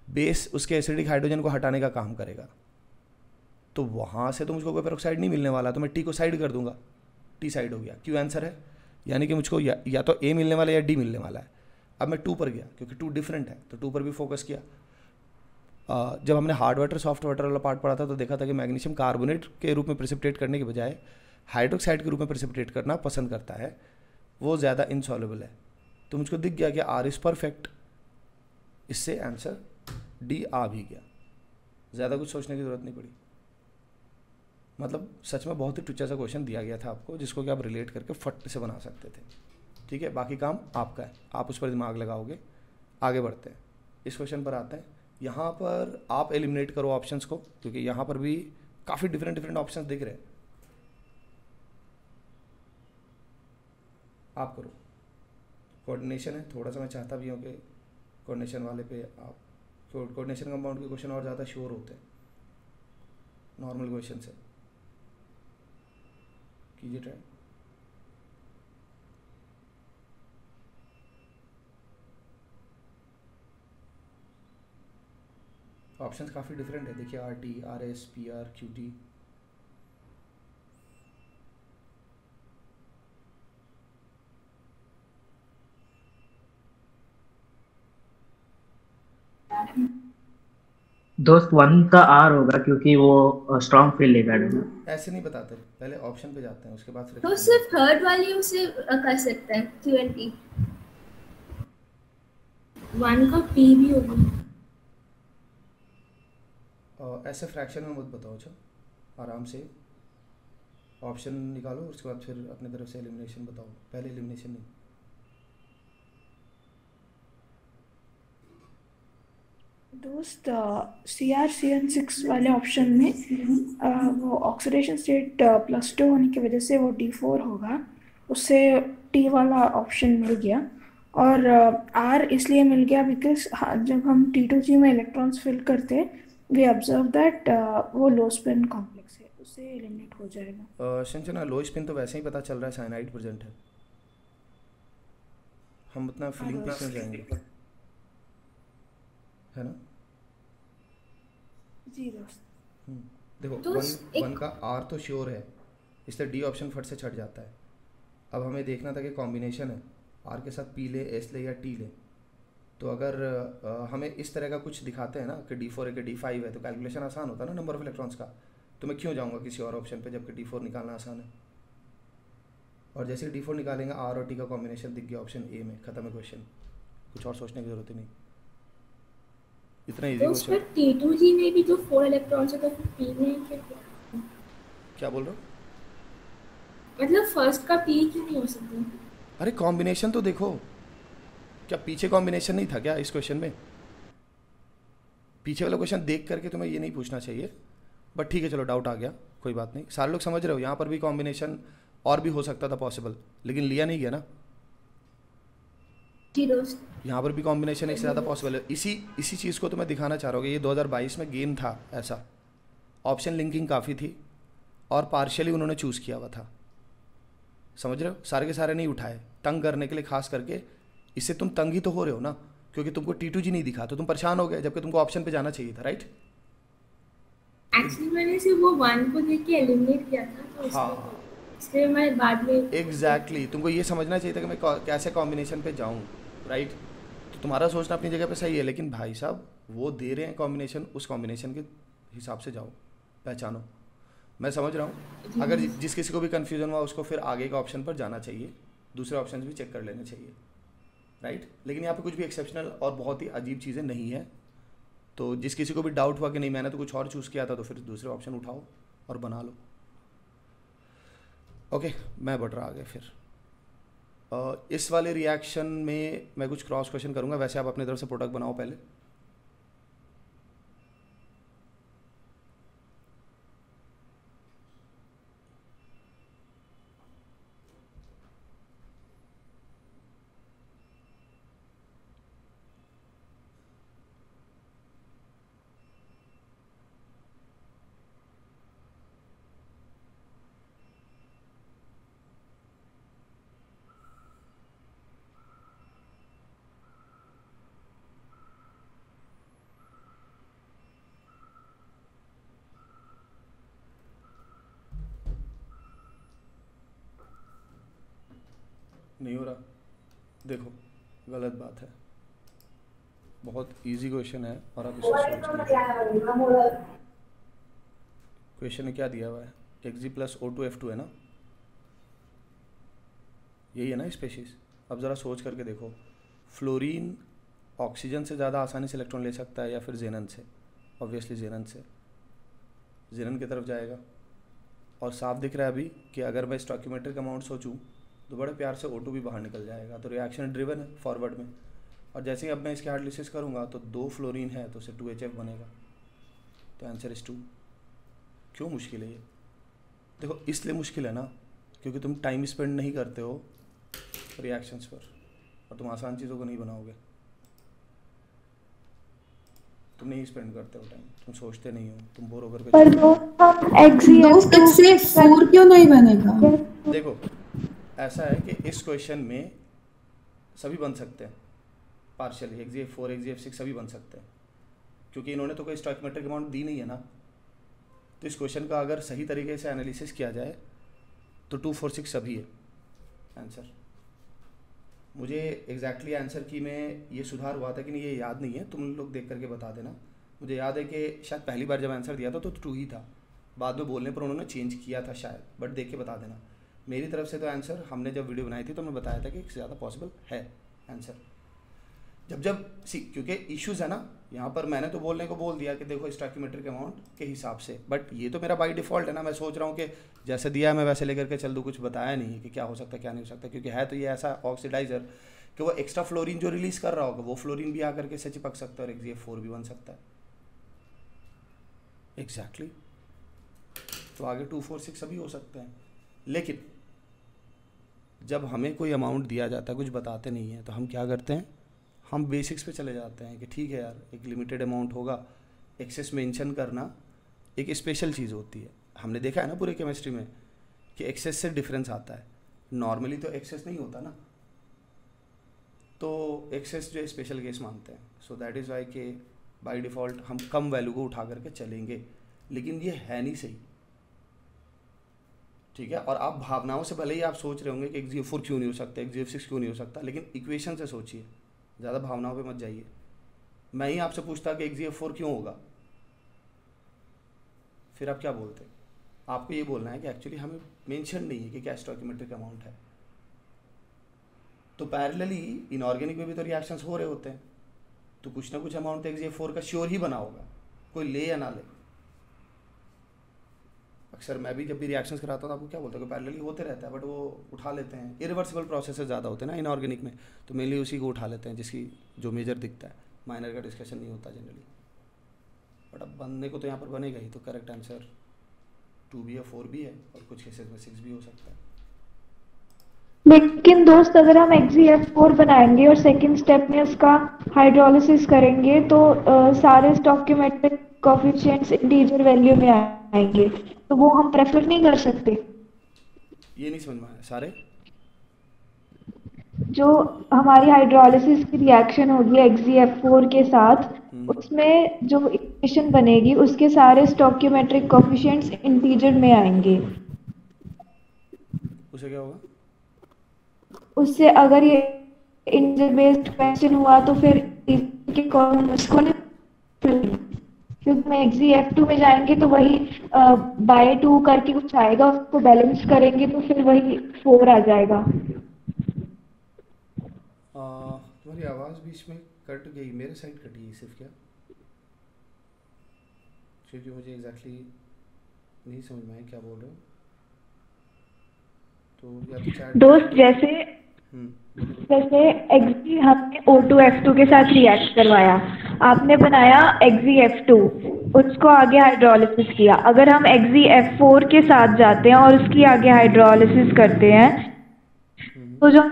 बेस उसके एसिडिक हाइड्रोजन को हटाने का काम करेगा। तो वहाँ से तो मुझको कोई पेरोक्साइड नहीं मिलने वाला, तो मैं T को साइड कर दूंगा, T साइड हो गया, Q आंसर है। यानी कि मुझको या तो A मिलने वाला है या D मिलने वाला है। अब मैं 2 पर गया, क्योंकि 2 डिफरेंट है, तो 2 पर भी फोकस किया। जब हमने हार्ड वाटर सॉफ्ट वाटर वाला पार्ट पढ़ा था तो देखा था कि मैग्नीशियम कार्बोनेट के रूप में प्रेसिपिटेट करने के बजाय हाइड्रोक्साइड के रूप में प्रेसिपिटेट करना पसंद करता है, वो ज़्यादा इनसॉल्युबल है। तो मुझको दिख गया कि R इज़ परफेक्ट, इससे आंसर D आ भी गया। ज़्यादा कुछ सोचने की ज़रूरत नहीं पड़ी। मतलब सच में बहुत ही टुच्चा सा क्वेश्चन दिया गया था आपको, जिसको कि आप रिलेट करके फट से बना सकते थे। ठीक है, बाकी काम आपका है, आप उस पर दिमाग लगाओगे। आगे बढ़ते हैं, इस क्वेश्चन पर आते हैं। यहाँ पर आप एलिमिनेट करो ऑप्शंस को, क्योंकि यहाँ पर भी काफ़ी डिफरेंट ऑप्शंस दिख रहे हैं। आप करो, कोऑर्डिनेशन है, थोड़ा सा मैं चाहता भी हूँ कि कोऑर्डिनेशन वाले पे आप, कोऑर्डिनेशन कंपाउंड के क्वेश्चन और ज़्यादा श्योर होते हैं नॉर्मल क्वेश्चन से। कीजिए ट्राई। ऑप्शंस काफ़ी डिफरेंट है, देखिए RT, RS, PR, QT।
दोस्त 1 का R होगा, क्योंकि वो स्ट्रॉन्ग फील लेगा।
ऐसे नहीं बताते, पहले ऑप्शन पे जाते हैं, उसके बाद फिर
तो सिर्फ थर्ड वाली उसे कर सकता है Q and T। 1 का P भी होगा।
ऐसे फ्रैक्शन में मत बताओ, अच्छा आराम से ऑप्शन निकालो, उसके बाद फिर अपने तरफ से एलिमिनेशन बताओ, पहले एलिमिनेशन नहीं।
दोस्त CrCN6 वाले ऑप्शन में वो ऑक्सीडेशन स्टेट +2 होने की वजह से वो D4 होगा, उससे T वाला ऑप्शन मिल गया। और R इसलिए मिल गया बिकॉज जब हम T2G में इलेक्ट्रॉन्स फिल करते वी ऑब्जर्व दैट वो लो स्पिन कॉम्प्लेक्स है, उससे एलिमिनेट हो जाएगा।
संजना, लो स्पिन तो वैसे ही पता चल रहा है, साइनाइड प्रेजेंट है, हम उतना फीलिंग पे क्यों जाएंगे, है ना?
जी दोस्त।
देखो
तो
1 का R तो श्योर है, इसलिए D ऑप्शन फट से छट जाता है। अब हमें देखना था कि कॉम्बिनेशन है, R के साथ P ले, S ले या T ले। तो अगर हमें इस तरह का कुछ दिखाते हैं ना कि D4 है कि D5 है, तो कैलकुलेशन आसान होता है ना नंबर ऑफ इलेक्ट्रॉन्स का। तो मैं क्यों जाऊँगा किसी और ऑप्शन पे जबकि D4 निकालना आसान है। और जैसे ही D4 निकालेंगे, R और T का कॉम्बिनेशन दिख गया ऑप्शन A में, खत्म है क्वेश्चन, कुछ और सोचने की जरूरत ही नहीं, इतना इजी
तो उस पर T2G में भी जो 4 इलेक्ट्रॉन्स है, तो फिर P में
क्या बोल रहे हो?
मतलब फर्स्ट का P क्यों नहीं हो सकता?
अरे कॉम्बिनेशन तो देखो, क्या पीछे कॉम्बिनेशन नहीं था क्या इस क्वेश्चन में? पीछे वाला क्वेश्चन देख करके तुम्हें ये नहीं पूछना चाहिए, बट ठीक है चलो डाउट आ गया, कोई बात नहीं। सारे लोग समझ रहे हो, यहाँ पर भी कॉम्बिनेशन और भी हो सकता था पॉसिबल, लेकिन लिया नहीं गया ना। यहाँ पर भी कॉम्बिनेशन एक से ज़्यादा पॉसिबल है। इसी चीज़ को तो मैं दिखाना चाह रहा हूँ कि ये 2022 में गेम था ऐसा, ऑप्शन लिंकिंग काफ़ी थी और पार्शियली उन्होंने चूज़ किया हुआ था, समझ रहे हो? सारे के सारे नहीं उठाए तंग करने के लिए, खास करके इससे तुम तंग ही तो हो रहे हो ना, क्योंकि तुमको T2G नहीं दिखा तो तुम परेशान हो गए, जबकि तुमको ऑप्शन पे जाना चाहिए था, राइट?
एक्चुअली मैंने सिर्फ वो 1 को देख के एलिमिनेट किया था, तो
हाँ
इसलिए मैं बाद में
एग्जैक्टली तुमको ये समझना चाहिए था कि मैं कैसे कॉम्बिनेशन पे जाऊँ, राइट? तो तुम्हारा सोचना अपनी जगह पे सही है, लेकिन भाई साहब वो दे रहे हैं कॉम्बिनेशन, उस कॉम्बिनेशन के हिसाब से जाओ, पहचानो। मैं समझ रहा हूँ, अगर जिस किसी को भी कन्फ्यूज़न हुआ उसको फिर आगे का ऑप्शन पर जाना चाहिए, दूसरे ऑप्शन भी चेक कर लेने चाहिए, राइट। लेकिन यहाँ पे कुछ भी एक्सेप्शनल और बहुत ही अजीब चीज़ें नहीं है। तो जिस किसी को भी डाउट हुआ कि नहीं मैंने तो कुछ और चूज़ किया था, तो फिर दूसरे ऑप्शन उठाओ और बना लो। ओके, मैं बढ़ रहा आगे फिर। इस वाले रिएक्शन में मैं कुछ क्रॉस क्वेश्चन करूँगा, वैसे आप अपनी तरफ से प्रोडक्ट बनाओ पहले। नहीं हो रहा, देखो गलत बात है, बहुत इजी क्वेश्चन है और आप इसे सोच। क्वेश्चन में क्या दिया हुआ है, Xg+O2F2 है ना, यही है ना स्पेशीज। अब ज़रा सोच करके देखो, फ्लोरीन ऑक्सीजन से ज़्यादा आसानी से इलेक्ट्रॉन ले सकता है या फिर जेनन से? ऑब्वियसली जेनन से, जेनन की तरफ जाएगा। और साफ दिख रहा है अभी कि अगर मैं स्टॉइकियोमेट्रिक अमाउंट सोचूं तो बड़े प्यार से O2 भी बाहर निकल जाएगा। तो रिएक्शन ड्रिवन है फॉरवर्ड में। और जैसे ही अब मैं इसके हाइड्रोलिसिस करूँगा तो 2 फ्लोरीन है तो उसे 2HF बनेगा। तो आंसर इज 2। क्यों मुश्किल है ये? देखो इसलिए मुश्किल है ना क्योंकि तुम टाइम स्पेंड नहीं करते हो रिएक्शंस पर, और तुम आसान चीज़ों को नहीं बनाओगे। तुम नहीं स्पेंड करते हो टाइम, तुम सोचते नहीं हो, तुम बोर होकर
पर
XgF4 क्यों नहीं बनेगा?
देखो ऐसा है कि इस क्वेश्चन में सभी बन सकते हैं पार्शियली, XgF4 XgF6 सभी बन सकते हैं क्योंकि इन्होंने तो कोई स्टॉइकियोमेट्रिक अमाउंट दी नहीं है ना। तो इस क्वेश्चन का अगर सही तरीके से एनालिसिस किया जाए तो 2 4 6 सभी है आंसर। मुझे एग्जैक्टली आंसर की में ये सुधार हुआ था कि नहीं ये याद नहीं है, तुम लोग देख करके बता देना। मुझे याद है कि शायद पहली बार जब आंसर दिया था तो 2 ही था, बाद में बोलने पर उन्होंने चेंज किया था शायद, बट देख के बता देना। मेरी तरफ से तो आंसर हमने जब वीडियो बनाई थी तो मैं बताया था कि इससे ज़्यादा पॉसिबल है आंसर। जब क्योंकि इश्यूज़ है ना यहाँ पर, मैंने तो बोलने को बोल दिया कि देखो स्टॉइकियोमेट्रिक अमाउंट के हिसाब से, बट ये तो मेरा बाई डिफ़ॉल्ट है ना। मैं सोच रहा हूँ कि जैसे दिया है मैं वैसे लेकर के चल दूँ, कुछ बताया नहीं कि क्या हो सकता है क्या नहीं हो सकता, क्योंकि है तो ये ऐसा ऑक्सीडाइजर कि वो एक्स्ट्रा फ्लोरीन जो रिलीज़ कर रहा होगा वो फ्लोरीन भी आकर के से चिपक सकता है और XgF4 भी बन सकता है। एग्जैक्टली तो आगे 2 4 6 सभी हो सकते हैं। लेकिन जब हमें कोई अमाउंट दिया जाता है, कुछ बताते नहीं हैं, तो हम क्या करते हैं, हम बेसिक्स पे चले जाते हैं कि ठीक है यार एक लिमिटेड अमाउंट होगा। एक्सेस मेंशन करना एक स्पेशल चीज़ होती है, हमने देखा है ना पूरे केमिस्ट्री में कि एक्सेस से डिफरेंस आता है। नॉर्मली तो एक्सेस नहीं होता ना, तो एक्सेस जो है स्पेशल केस मानते हैं। सो दैट इज़ वाई के बाय डिफ़ॉल्ट हम कम वैल्यू को उठा करके चलेंगे, लेकिन ये है नहीं सही, ठीक है। और आप भावनाओं से भले ही आप सोच रहे होंगे कि XgF4 क्यों नहीं हो सकता, XgF6 क्यों नहीं हो सकता, लेकिन इक्वेशन से सोचिए, ज़्यादा भावनाओं पे मत जाइए। मैं ही आपसे पूछता कि XgF4 क्यों होगा, फिर आप क्या बोलते? आपको ये बोलना है कि एक्चुअली हमें मेंशन नहीं है कि क्या स्टॉइकियोमेट्रिक अमाउंट है। तो पैरेलली इनऑर्गेनिक में भी तो रिएक्शंस हो रहे होते हैं, तो कुछ ना कुछ अमाउंट XgF4 का श्योर ही बना होगा, कोई ले या ना ले। अक्सर मैं भी जब भी रिएक्शंस कराता हूँ तो आपको क्या बोलता हूँ कि पैरेलली होते रहता है, बट वो उठा लेते हैं। इरिवर्सिबल प्रोसेसेस ज़्यादा होते हैं ना इनऑर्गेनिक में, तो मेनली उसी को उठा लेते हैं जिसकी जो मेजर दिखता है, माइनर का डिस्कशन नहीं होता जनरली। बट अब बनने को तो यहाँ पर बनेगा ही, तो करेक्ट आंसर 2 भी है 4 भी है और कुछ केसेस में 6 भी हो सकता है।
लेकिन दोस्त अगर हम XgF4 बनाएंगे और सेकंड स्टेप में उसका हाइड्रोलिसिस करेंगे तो सारे स्टॉइकियोमेट्रिक कोएफिशिएंट्स इंटीजर वैल्यू में आएंगे, तो वो हम प्रेफर नहीं कर सकते।
ये नहीं समझ में आया सारे।
जो हमारी हाइड्रोलिसिस की रिएक्शन होगी XgF4 के साथ, उसमें जो इक्वेशन बनेगी उसके सारे स्टॉइकियोमेट्रिक कोएफिशिएंट्स इंटीजर में आएंगे।
उसे क्या होगा?
उससे अगर ये इंटीजर बेस्ड क्वेश्चन हुआ तो फिर के कॉलम उसको नहीं,
क्योंकि मैं XeF2 में जाएंगे तो वही बाय 2 करके कुछ आएगा, उसको बैलेंस करेंगे तो फिर वही 4 आ जाएगा।
तुम्हारी आवाज़ बीच में कट गई, मेरे साइड कटी है सिर्फ क्या? क्योंकि मुझे एग्जैक्टली नहीं समझ में आया क्या बोल रहे हो। तो या तो चैट
दोस्त जैसे
बोलो।
जैसे Xe हमने O2F2 के साथ रिएक्ट करवाया, आपने बनाया XeF2, उसको आगे हाइड्रोलिसिस किया। अगर हम XeF4 के साथ जाते हैं और उसकी आगे हाइड्रोलिसिस करते हैं तो जो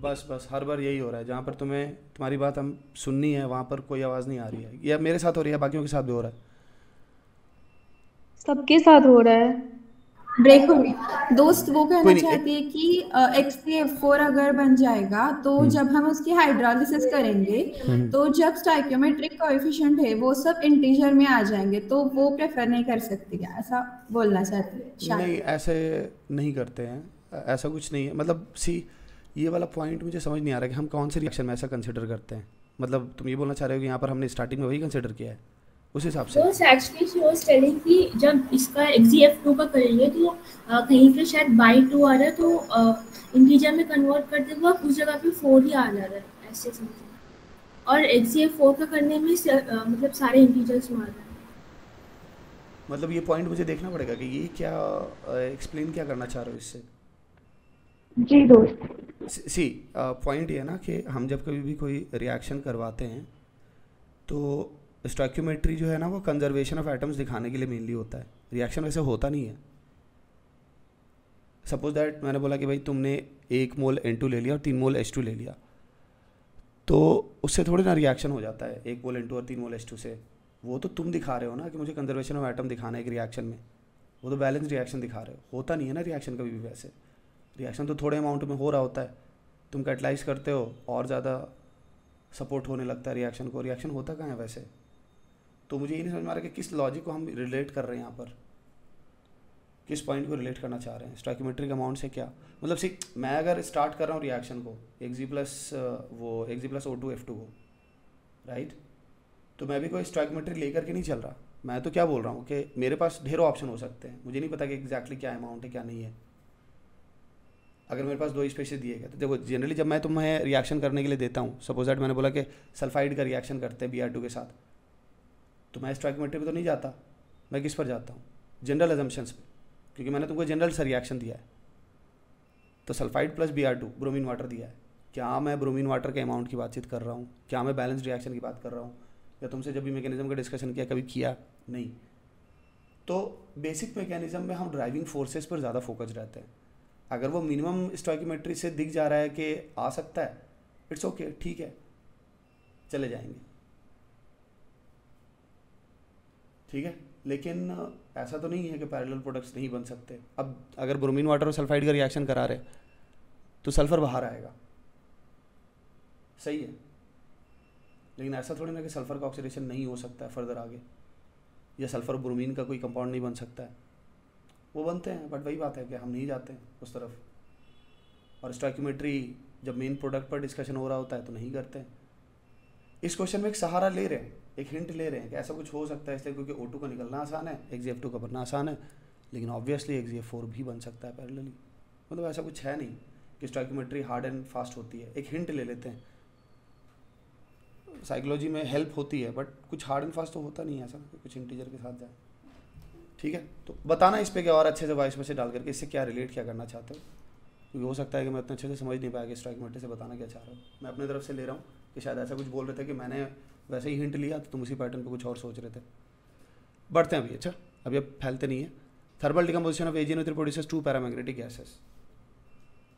बस हर बार यही हो रहा है, जहाँ पर तुम्हें तुम्हारी बात हम सुननी है वहाँ पर कोई आवाज़ नहीं आ रही है, या मेरे साथ हो रही है, बाकियों के साथ भी हो रहा है?
सबके साथ हो रहा है, ब्रेक हो गया। दोस्त वो कहना
कोई नहीं,
चाहती है कि XeF4 अगर बन जाएगा तो जब हम उसकी हाइड्रोलिसिस करेंगे तो जब स्टोइकियोमेट्रिक कोएफिशिएंट है वो सब इंटीजर में आ जाएंगे, तो वो प्रेफर नहीं कर सकती क्या, ऐसा बोलना चाहती है शायद।
नहीं ऐसे नहीं करते हैं, ऐसा कुछ नहीं है। मतलब सी ये वाला पॉइंट मुझे समझ नहीं आ रहा कि हम कौन से रिएक्शन में ऐसा कंसिडर करते हैं। मतलब तुम ये बोलना चाह रहे हो कि यहाँ पर हमने स्टार्टिंग में वही कंसिडर किया है उस हिसाब से?
तो एक्चुअली शी वाज टेलिंग कि जब इसका XeF2 का करेंगे तो कहीं पे शायद बाई 2 आ रहा है, तो इंटीजर में कन्वर्ट कर देंगे और उस जगह पे 4 ही आ जा रहा है ऐसे समथिंग। और XeF4 का करने में मतलब सारे इंटीजर्स में आ रहा है।
मतलब ये पॉइंट मुझे देखना पड़ेगा कि ये क्या एक्सप्लेन क्या करना चाह रहे हो इससे।
जी दोस्त,
सी पॉइंट ये है ना कि हम जब कभी भी कोई रिएक्शन करवाते हैं तो स्टोइकियोमेट्री जो है ना वो कंजर्वेशन ऑफ एटम्स दिखाने के लिए मेनली होता है, रिएक्शन वैसे होता नहीं है। सपोज दैट मैंने बोला कि भाई तुमने 1 मोल N2 ले लिया और 3 मोल H2 ले लिया, तो उससे थोड़ी ना रिएक्शन हो जाता है 1 मोल N2 और 3 मोल H2 से। वो तो तुम दिखा रहे हो ना कि मुझे कंजर्वेशन ऑफ एटम दिखाना है एक रिएक्शन में, वो तो बैलेंस रिएक्शन दिखा रहे हो। होता नहीं है ना रिएक्शन कभी भी वैसे, रिएक्शन तो थोड़े अमाउंट में हो रहा होता है, तुम कैटलाइज करते हो और ज़्यादा सपोर्ट होने लगता है रिएक्शन को, रिएक्शन होता कहाँ है वैसे। तो मुझे ये नहीं समझ में आ रहा कि किस लॉजिक को हम रिलेट कर रहे हैं यहाँ पर, किस पॉइंट को रिलेट करना चाह रहे हैं स्टोइकियोमेट्रिक अमाउंट से। क्या मतलब सी मैं अगर स्टार्ट कर रहा हूँ रिएक्शन को Xe+O2F2 को, राइट, तो मैं भी कोई स्टोइकियोमेट्री लेकर के नहीं चल रहा। मैं तो क्या बोल रहा हूँ कि मेरे पास ढेरों ऑप्शन हो सकते हैं, मुझे नहीं पता कि एग्जैक्टली क्या अमाउंट है क्या नहीं है। अगर मेरे पास 2 स्पेसिस दिए गए तो देखो जनरली जब मैं तुम्हें रिएक्शन करने के लिए देता हूँ, सपोज दैट मैंने बोला कि सल्फाइड का रिएक्शन करते हैं Br2 के साथ, तो मैं स्टोइकियोमेट्री पे तो नहीं जाता, मैं किस पर जाता हूँ? जनरल अजम्पशंस पे, क्योंकि मैंने तुमको जनरल सा रिएक्शन दिया है। तो sulphide plus Br2 bromine water दिया है, क्या मैं ब्रोमीन वाटर के अमाउंट की बातचीत कर रहा हूँ? क्या मैं बैलेंस रिएक्शन की बात कर रहा हूँ? या तुमसे जब भी मैकेनिज्म का डिस्कशन किया कभी किया नहीं। तो बेसिक मैकेनिज्म में हम ड्राइविंग फोर्सेस पर ज़्यादा फोकस रहते हैं। अगर वो मिनिमम स्टोइकियोमेट्री से दिख जा रहा है कि आ सकता है, इट्स ओके, ठीक है, चले जाएंगे, ठीक है। लेकिन ऐसा तो नहीं है कि पैरेलल प्रोडक्ट्स नहीं बन सकते। अब अगर ब्रोमीन वाटर और सल्फाइड का रिएक्शन करा रहे तो सल्फर बाहर आएगा, सही है, लेकिन ऐसा थोड़ी ना कि सल्फर का ऑक्सीडेशन नहीं हो सकता है फर्दर आगे, या सल्फर ब्रोमीन का कोई कंपाउंड नहीं बन सकता है। वो बनते हैं, बट वही बात है कि हम नहीं जाते हैं उस तरफ। और स्टोइकियोमेट्री जब मेन प्रोडक्ट पर डिस्कशन हो रहा होता है तो नहीं करते हैं। इस क्वेश्चन में एक सहारा ले रहे हैं, एक हिंट ले रहे हैं कि ऐसा कुछ हो सकता है, इसलिए क्योंकि O2 का निकलना आसान है, XeF2 का बनना आसान है, लेकिन ऑब्वियसली XeF4 भी बन सकता है पैरेलली। मतलब ऐसा कुछ है नहीं कि स्टोइकियोमेट्री हार्ड एंड फास्ट होती है। एक हिंट ले लेते हैं, साइकोलॉजी में हेल्प होती है, बट कुछ हार्ड एंड फास्ट तो होता नहीं है ऐसा कि कुछ इंटीजर के साथ जाए, ठीक है। तो बताना इस पर क्या और अच्छे से वॉइस में से डाल करके इससे क्या रिलेट क्या करना चाहते हो, क्योंकि हो सकता है कि मैं इतने अच्छे से समझ नहीं पाया कि स्टोइकियोमेट्री से बताना क्या चाह रहा हूँ। मैं अपने तरफ से ले रहा हूँ कि शायद ऐसा कुछ बोल रहे थे कि मैंने वैसे ही हिंट लिया तो तुम उसी पैटर्न पे कुछ और सोच रहे थे। बढ़ते हैं अभी, अच्छा अभी अब फैलते नहीं है। Thermal decomposition of AgNO3 produces 2 paramagnetic gases.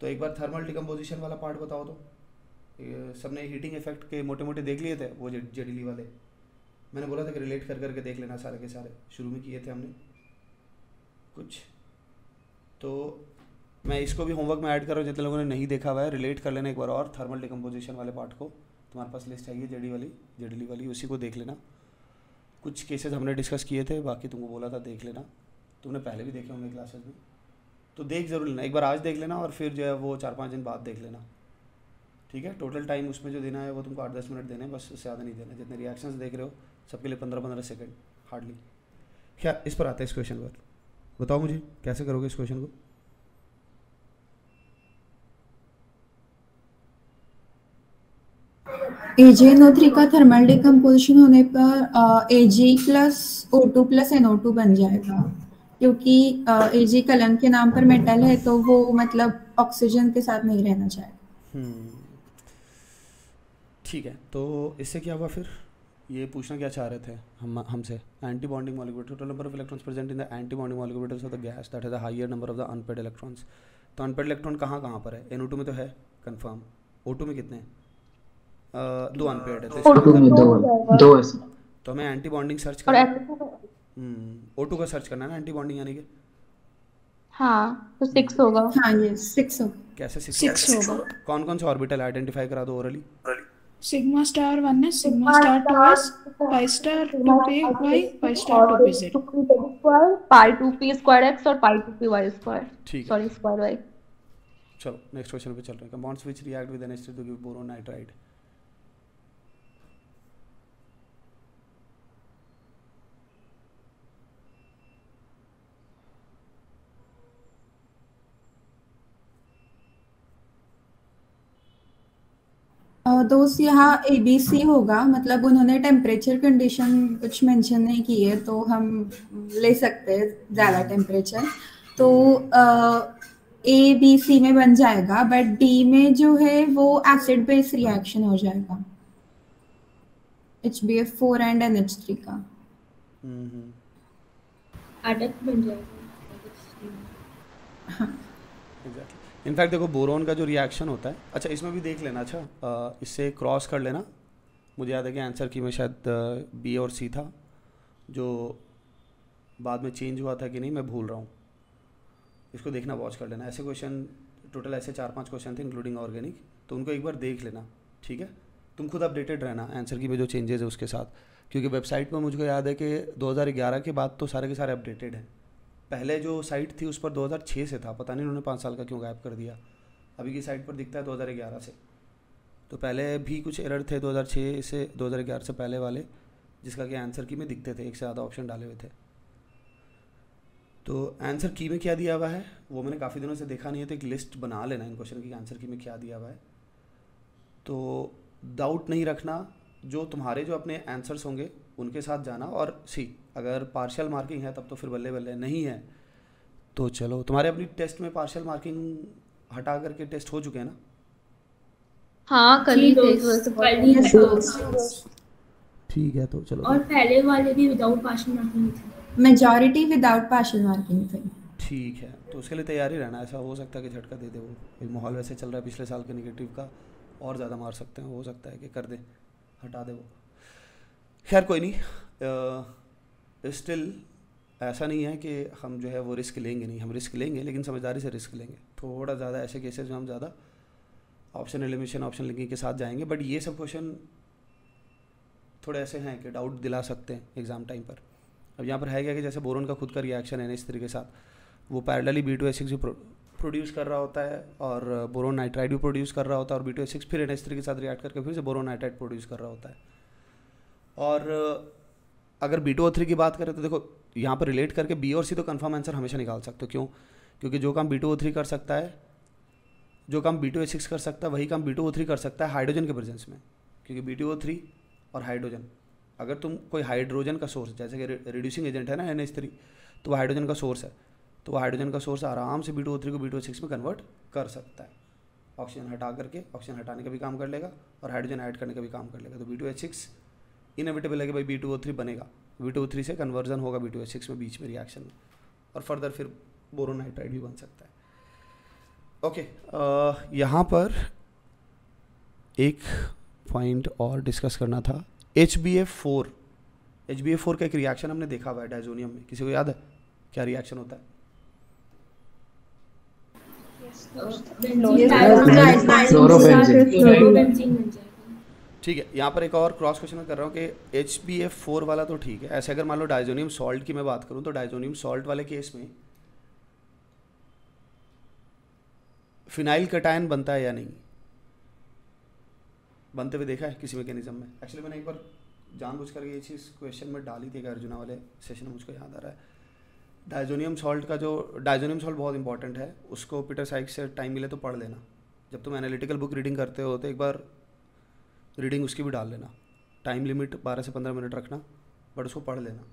तो एक बार थर्मल डिकम्पोजिशन वाला पार्ट बताओ तो। सबने हीटिंग इफेक्ट के मोटे मोटे देख लिए थे, वो जेडीली वाले मैंने बोला था कि रिलेट कर करके देख लेना, सारे के सारे शुरू में किए थे हमने कुछ। तो मैं इसको भी होमवर्क में ऐड कर रहा हूँ, जितने लोगों ने नहीं देखा हुआ है रिलेट कर लेना एक बार और थर्मल डिकम्पोजिशन वाले पार्ट को। तुम्हारे पास लिस्ट चाहिए जेडीली वाली, उसी को देख लेना। कुछ केसेस हमने डिस्कस किए थे, बाकी तुमको बोला था देख लेना, तुमने पहले भी देखे होंगे क्लासेस में, तो देख ज़रूर लेना। एक बार आज देख लेना और फिर जो है वो 4-5 दिन बाद देख लेना,
ठीक है। टोटल टाइम उसमें जो देना है वो तुमको 8-10 मिनट देने हैं, बस उससे ज़्यादा नहीं देना। जितने रिएक्शंस देख रहे हो सबके लिए 15-15 सेकंड हार्डली। क्या इस पर आता है, इस क्वेश्चन पर बताओ मुझे कैसे करोगे इस क्वेश्चन को।
AgNO3 का थर्मल डिकम्पोजिशन होने पर Ag plus O2 plus NO2 बन जाएगा, क्योंकि Ag कलम के नाम पर मेटल है तो वो मतलब ऑक्सीजन के साथ नहीं रहना चाहेगा।
ठीक है, तो इससे क्या हुआ फिर, ये पूछना क्या चाह रहे थे हमसे, anti bonding molecule, total number of electrons present in the anti bonding molecules of the gas that has a higher number of the unpaired electrons. तो अनपेड इलेक्ट्रॉन कहाँ कहाँ पर है, NO2 में तो है कंफर्म, O2 में कितने हैं, 2 अनपेड है,
दो ऐसे।
तो हमें एंटी बॉन्डिंग सर्च करना है। O2 का सर्च करना है ना, एंटी बॉन्डिंग यानी कि
हाँ तो 6 होगा।
हाँ ये 6 होगा।
कैसे
6 होगा।
कौन कौन से ऑर्बिटल आइडेंटिफाई करा दो ओरली।
सिग्मा स्टार 1 है, sigma star 2s, pi star 2p y, pi star 2p z,
pi 2p square x और पाई 2p y स्क्वायर,
ठीक
सॉरी स्क्वायर y।
चलो नेक्स्ट क्वेश्चन पे चल रहे हैं। Compounds which react with NH3 to give boron nitride.
दोस्त यहाँ ABC होगा, मतलब उन्होंने टेम्परेचर कंडीशन कुछ मेंशन नहीं की है तो हम ले सकते हैं ज़्यादा टेम्परेचर, तो ABC में बन जाएगा, बट D में जो है वो एसिड बेस रिएक्शन हो जाएगा HBF4 एंड NH3 का।
अटक बन जाएगा।
हाँ
एग्जैक्टली। इनफैक्ट देखो बोरोन का जो रिएक्शन होता है, अच्छा इसमें भी देख लेना, अच्छा इससे क्रॉस कर लेना। मुझे याद है कि आंसर की में शायद B और C था, जो बाद में चेंज हुआ था कि नहीं मैं भूल रहा हूँ, इसको देखना, वॉच कर लेना। ऐसे क्वेश्चन टोटल ऐसे 4-5 क्वेश्चन थे इंक्लूडिंग ऑर्गेनिक, तो उनको एक बार देख लेना, ठीक है। तुम खुद अपडेटेड रहना आंसर की में जो चेंजेस है उसके साथ, क्योंकि वेबसाइट पर मुझको याद है कि 2011 के बाद तो सारे के सारे अपडेटेड हैं। पहले जो साइट थी उस पर 2006 से था, पता नहीं उन्होंने 5 साल का क्यों गायब कर दिया। अभी की साइट पर दिखता है 2011 से, तो पहले भी कुछ एरर थे 2006 से 2011 से पहले वाले, जिसका कि आंसर की में दिखते थे, एक से ज़्यादा ऑप्शन डाले हुए थे। तो आंसर की में क्या दिया हुआ है वो मैंने काफ़ी दिनों से देखा नहीं है, तो एक लिस्ट बना लेना इन क्वेश्चन की आंसर की में क्या दिया हुआ है। तो डाउट नहीं रखना, जो तुम्हारे जो अपने आंसर्स होंगे उनके साथ जाना। और अगर पार्शियल मार्किंग है तब तो फिर बल्ले बल्ले, नहीं है तो चलो। तुम्हारे अपनी टेस्ट में पार्शियल मार्किंग हटा करके टेस्ट हो चुके हैं ना?
हाँ कल ही थे।
ठीक है तो चलो।
और पहले वाले भी विदाउट पार्शियल मार्किंग थे,
मेजॉरिटी विदाउट पार्शियल मार्किंग थे।
ठीक है, तो उसके लिए तैयारी रहना। ऐसा हो सकता है कि झटका दे दे वो, एक माहौल वैसे चल रहा है पिछले साल के नेगेटिव का, और ज़्यादा मार सकते हैं, हो सकता है कि कर दे, हटा दे वो। खैर कोई नहीं, स्टिल ऐसा नहीं है कि हम जो है वो रिस्क लेंगे नहीं, हम रिस्क लेंगे लेकिन समझदारी से रिस्क लेंगे। थोड़ा ज़्यादा ऐसे केसेस में हम ज़्यादा ऑप्शन एलिमिनेशन, ऑप्शन लिंकिंग के साथ जाएंगे। बट ये सब क्वेश्चन थोड़े ऐसे हैं कि डाउट दिला सकते हैं एग्ज़ाम टाइम पर। अब यहाँ पर है क्या कि जैसे बोरोन का खुद का रिएक्शन NH3 के साथ, वो पैरेलली B2H6 भी प्रोड्यूस कर रहा होता है और बोरोन नाइट्राइड भी प्रोड्यूस कर रहा होता है, और B2H6 फिर NH3 के साथ रिएक्ट करके फिर से बोरोन नाइट्राइड प्रोड्यूस कर रहा होता है। और अगर B2O3 की बात करें तो देखो यहाँ पर रिलेट करके B और C तो कंफर्म आंसर हमेशा निकाल सकते हो। क्यों? क्योंकि जो काम B2O3 कर सकता है, जो काम B2H6 कर सकता है, वही काम B2O3 कर सकता है हाइड्रोजन के प्रेजेंस में। क्योंकि B2O3 और हाइड्रोजन, अगर तुम कोई हाइड्रोजन का सोर्स, जैसे कि रिड्यूसिंग एजेंट है ना NH3, तो वो हाइड्रोजन का सोर्स है, तो वो हाइड्रोजन का सोर्स आराम से B2O3 को B2H6 में कन्वर्ट कर सकता है। ऑक्सीजन हटा करके, ऑक्सीजन हटाने का भी काम कर लेगा और हाइड्रोजन ऐड करने का भी काम कर लेगा। तो B2H6 इनएविटेबल है कि भाई B2O3 बनेगा, B2O3 से कन्वर्जन होगा B2H6 में बीच में रिएक्शन में, और फर्दर फिर बोरोन नाइट्राइड भी बन सकता है। ओके, यहाँ पर एक पॉइंट और डिस्कस करना था। HBF4 का एक रिएक्शन हमने देखा हुआ है डायजोनियम में, किसी को याद है क्या रिएक्शन होता है? ठीक है, यहाँ पर एक और क्रॉस क्वेश्चन मैं कर रहा हूँ कि HBF4 वाला तो ठीक है, ऐसे अगर मान लो डायजोनियम सॉल्ट की मैं बात करूँ तो डायजोनियम सॉल्ट वाले केस में फिनाइल कटायन बनता है या नहीं? बनते हुए देखा है किसी मैकेनिज्म में? एक्चुअली मैंने एक बार जानबूझ कर ये चीज़ क्वेश्चन में डाली थी अर्जुना वाले सेशन में, मुझको याद आ रहा है। डाइजोनियम सॉल्ट का जो डाइजोनियम सॉल्ट बहुत इंपॉर्टेंट है, उसको पीटर साइक्स से टाइम मिले तो पढ़ लेना। जब तुम एनालिटिकल बुक रीडिंग करते हो तो एक बार रीडिंग उसकी भी डाल लेना। टाइम लिमिट 12 से 15 मिनट रखना, बट उसको पढ़ लेना।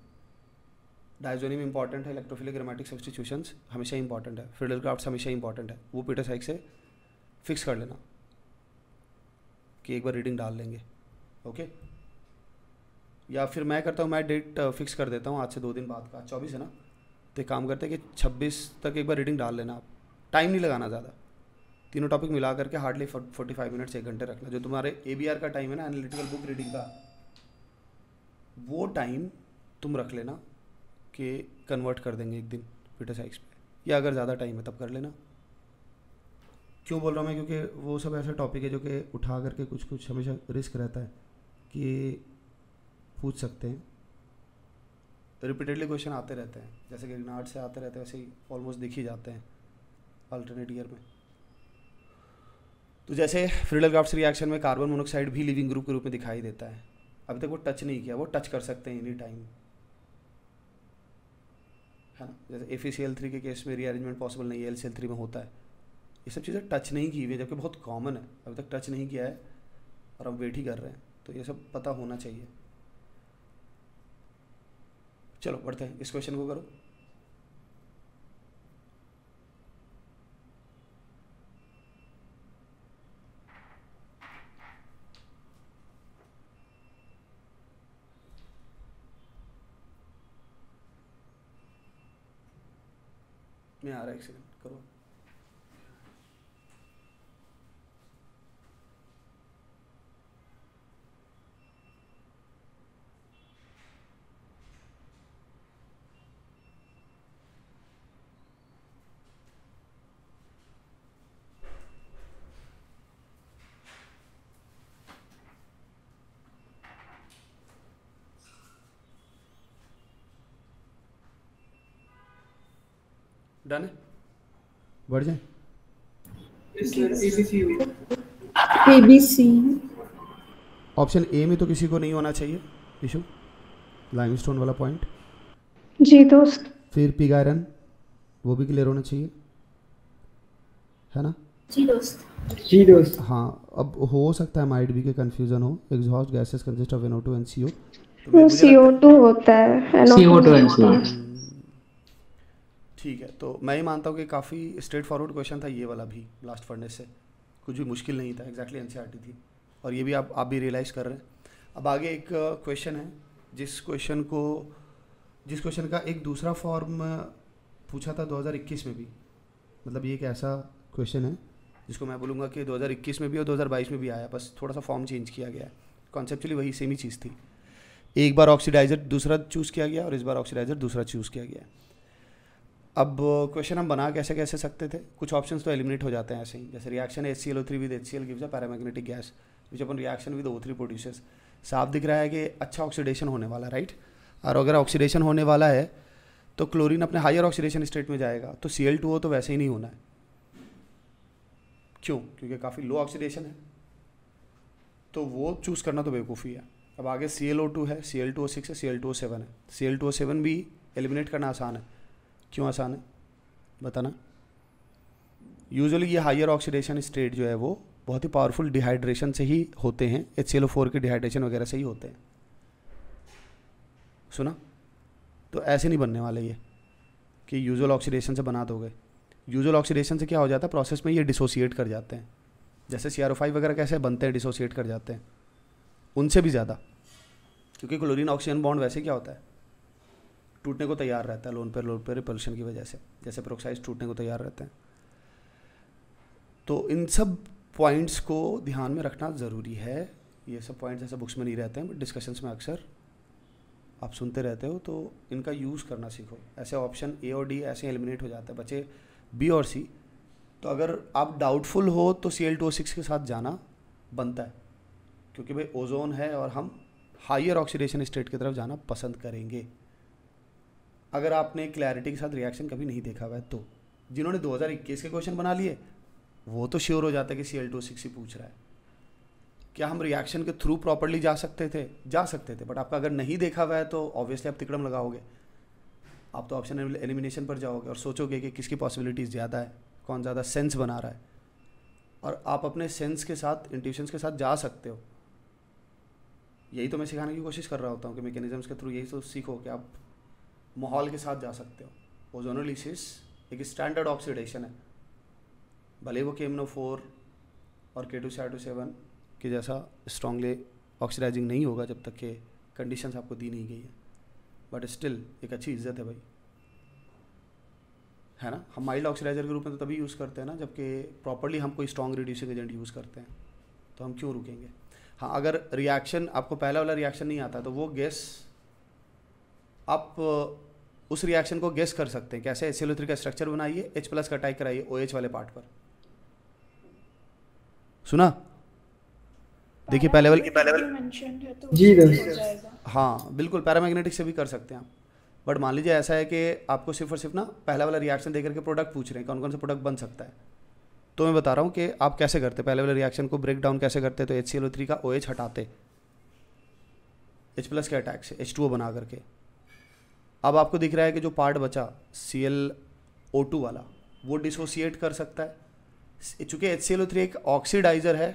डाइजोनियम इंपॉर्टेंट है, इलेक्ट्रोफिलिक ग्रामेटिक सब्स्टिट्यूशंस हमेशा इंपॉर्टेंट है, फ्रीडल क्राफ्ट्स हमेशा इंपॉर्टेंट है। वो पीटर साइक्स से फिक्स कर लेना कि एक बार रीडिंग डाल लेंगे, ओके। या फिर मैं करता हूँ, मैं डेट फिक्स कर देता हूँ आज से 2 दिन बाद का, 24 है ना, तो एक काम करते हैं कि 26 तक एक बार रीडिंग डाल लेना। आप टाइम नहीं लगाना ज़्यादा, तीनों टॉपिक मिला करके हार्डली 45 मिनट से 1 घंटे रखना। जो तुम्हारे ABR का टाइम है ना, एनालिटिकल बुक रीडिंग का, वो टाइम तुम रख लेना कि कन्वर्ट कर देंगे एक दिन पीटर साइक्स पे, या अगर ज़्यादा टाइम है तब कर लेना। क्यों बोल रहा हूँ मैं? क्योंकि वो सब ऐसा टॉपिक है जो कि उठा करके कुछ कुछ हमेशा रिस्क रहता है कि पूछ सकते हैं। रिपीटेडली क्वेश्चन आते रहते हैं, जैसे कि ग्नार्ड से आते रहते हैं वैसे ही ऑलमोस्ट दिख ही जाते हैं अल्टरनेट ईयर में। तो जैसे फ्रीडल क्राफ्ट्स रिएक्शन में कार्बन मोनोक्साइड भी लिविंग ग्रुप के रूप में दिखाई देता है। अभी तक वो टच नहीं किया, वो टच कर सकते हैं एनी टाइम, है ना। जैसे FeCl3 के केस में रीअरेंजमेंट पॉसिबल नहीं है, LCl3 में होता है। ये सब चीज़ें टच नहीं की हुई है, जबकि बहुत कॉमन है, अभी तक टच नहीं किया है और हम वेट ही कर रहे हैं। तो ये सब पता होना चाहिए। चलो बढ़ते हैं, इस क्वेश्चन को करो। मैं आ रहा है, एक सेकंड करो। डन है, बढ़ जाए।
ABC
ऑप्शन ए में तो किसी को नहीं होना चाहिए इशू, लाइमस्टोन वाला पॉइंट।
जी दोस्त।
फिर पिग आयरन, वो भी क्लियर होना चाहिए, है ना?
जी दोस्त।
जी दोस्त।
हाँ, अब हो सकता है माइट बी के कंफ्यूजन हो। Exhaust gases consist of NO2 and CO।
वो CO2 होता है,
CO2 and CO।
ठीक है, तो मैं ही मानता हूँ कि काफ़ी स्ट्रेट फॉरवर्ड क्वेश्चन था ये वाला भी, ब्लास्ट फर्नेस से कुछ भी मुश्किल नहीं था, एग्जैक्टली NCERT थी, और ये भी आप भी रियलाइज़ कर रहे हैं। अब आगे एक क्वेश्चन है, जिस क्वेश्चन का एक दूसरा फॉर्म पूछा था 2021 में भी। मतलब ये एक ऐसा क्वेश्चन है जिसको मैं बोलूँगा कि 2021 में भी और 2022 में भी आया, बस थोड़ा सा फॉर्म चेंज किया गया है। कॉन्सेप्चुअली वही सेम ही चीज़ थी, एक बार ऑक्सीडाइज़र दूसरा चूज़ किया गया और इस बार ऑक्सीडाइज़र दूसरा चूज़ किया गया। अब क्वेश्चन हम बना कैसे सकते थे? कुछ ऑप्शंस तो एलिमिनेट हो जाते हैं ऐसे ही, जैसे reaction HClO3 with HCl gives a paramagnetic gas which upon reaction with O3 produces. साफ दिख रहा है कि अच्छा ऑक्सीडेशन होने वाला, राइट? और अगर ऑक्सीडेशन होने वाला है तो क्लोरीन अपने हायर ऑक्सीडेशन स्टेट में जाएगा, तो Cl2O तो वैसे ही नहीं होना है। क्यों? क्योंकि काफ़ी लो ऑक्सीडेशन है, तो वो चूज़ करना तो बेवकूफ़ी है। अब आगे ClO2 है, Cl2O6 है, Cl2O7 है। Cl2O7 भी एलिमिनेट करना आसान है। क्यों आसान है बताना? यूजुअली ये हायर ऑक्सीडेशन स्टेट जो है वो बहुत ही पावरफुल डिहाइड्रेशन से ही होते हैं, HClO4 की डिहाइड्रेशन वगैरह से ही होते हैं। सुना? तो ऐसे नहीं बनने वाले ये कि यूजुअल ऑक्सीडेशन से बना दोगे। यूजुअल ऑक्सीडेशन से क्या हो जाता है, प्रोसेस में ये डिसोसिएट कर जाते हैं। जैसे CrO5 वगैरह कैसे बनते हैं, डिसोसिएट कर जाते हैं, उनसे भी ज़्यादा, क्योंकि क्लोरीन ऑक्सीजन बॉन्ड वैसे क्या होता है, टूटने को तैयार रहता है लोन पे रिपल्शन की वजह से, जैसे पेरोक्साइड टूटने को तैयार रहते हैं। तो इन सब पॉइंट्स को ध्यान में रखना ज़रूरी है। ये सब पॉइंट्स ऐसे बुक्स में नहीं रहते हैं, बट डिस्कशंस में अक्सर आप सुनते रहते हो, तो इनका यूज़ करना सीखो। ऐसे ऑप्शन A और D ऐसे एलिमिनेट हो जाते हैं, बचे B और C। तो अगर आप डाउटफुल हो तो Cl2O6 के साथ जाना बनता है, क्योंकि भाई ओजोन है और हम हायर ऑक्सीडेशन स्टेट की तरफ जाना पसंद करेंगे। अगर आपने क्लैरिटी के साथ रिएक्शन कभी नहीं देखा हुआ है तो, जिन्होंने 2021 के क्वेश्चन बना लिए वो तो श्योर हो जाता है कि Cl2O6 ही पूछ रहा है। क्या हम रिएक्शन के थ्रू प्रॉपर्ली जा सकते थे? जा सकते थे, बट आपका अगर नहीं देखा हुआ है तो ऑब्वियसली आप तिकड़म लगाओगे। आप तो ऑप्शन एलिमिनेशन पर जाओगे और सोचोगे कि किसकी पॉसिबिलिटीज़ ज़्यादा है, कौन ज़्यादा सेंस बना रहा है, और आप अपने सेंस के साथ, इंट्यूशंस के साथ जा सकते हो। यही तो मैं सिखाने की कोशिश कर रहा होता हूँ कि मैकेनिज्म्स के थ्रू यही तो सीखो कि आप माहौल के साथ जा सकते हो। ओजोनोलिसिस एक स्टैंडर्ड ऑक्सीडेशन है, भले वो KMnO4 और K2Cr2 के जैसा स्ट्रांगली ऑक्सीडाइजिंग नहीं होगा जब तक कि कंडीशंस आपको दी नहीं गई है, बट स्टिल एक अच्छी इज्जत है भाई, है ना। हम माइल्ड ऑक्सीडाइजर के रूप में तो तभी यूज़ करते हैं ना जबकि प्रॉपर्ली हम कोई स्ट्रॉन्ग रिड्यूसिंग एजेंट यूज़ करते हैं, तो हम क्यों रुकेंगे। हाँ, अगर रिएक्शन आपको पहला वाला रिएक्शन नहीं आता तो वो गैस आप उस रिएक्शन को गेस कर सकते हैं। कैसे? HCl3 का स्ट्रक्चर बनाइए, H+ का टाइप कराइए OH वाले पार्ट पर। सुना? देखिए पहले वाले
जी
हाँ बिल्कुल, पैरामैग्नेटिक से भी कर सकते हैं आप। बट मान लीजिए ऐसा है कि आपको सिर्फ और सिर्फ ना पहला वाला रिएक्शन देकर के प्रोडक्ट पूछ रहे हैं कौन कौन सा प्रोडक्ट बन सकता है, तो मैं बता रहा हूँ कि आप कैसे करते, पहले वाले रिएक्शन को ब्रेक डाउन कैसे करते। तो HCl3 का OH हटाते H+ के अटैक से H2O बना करके। अब आपको दिख रहा है कि जो पार्ट बचा ClO2 वाला वो डिसोसिएट कर सकता है। चूँकि HCl3 एक ऑक्सीडाइजर है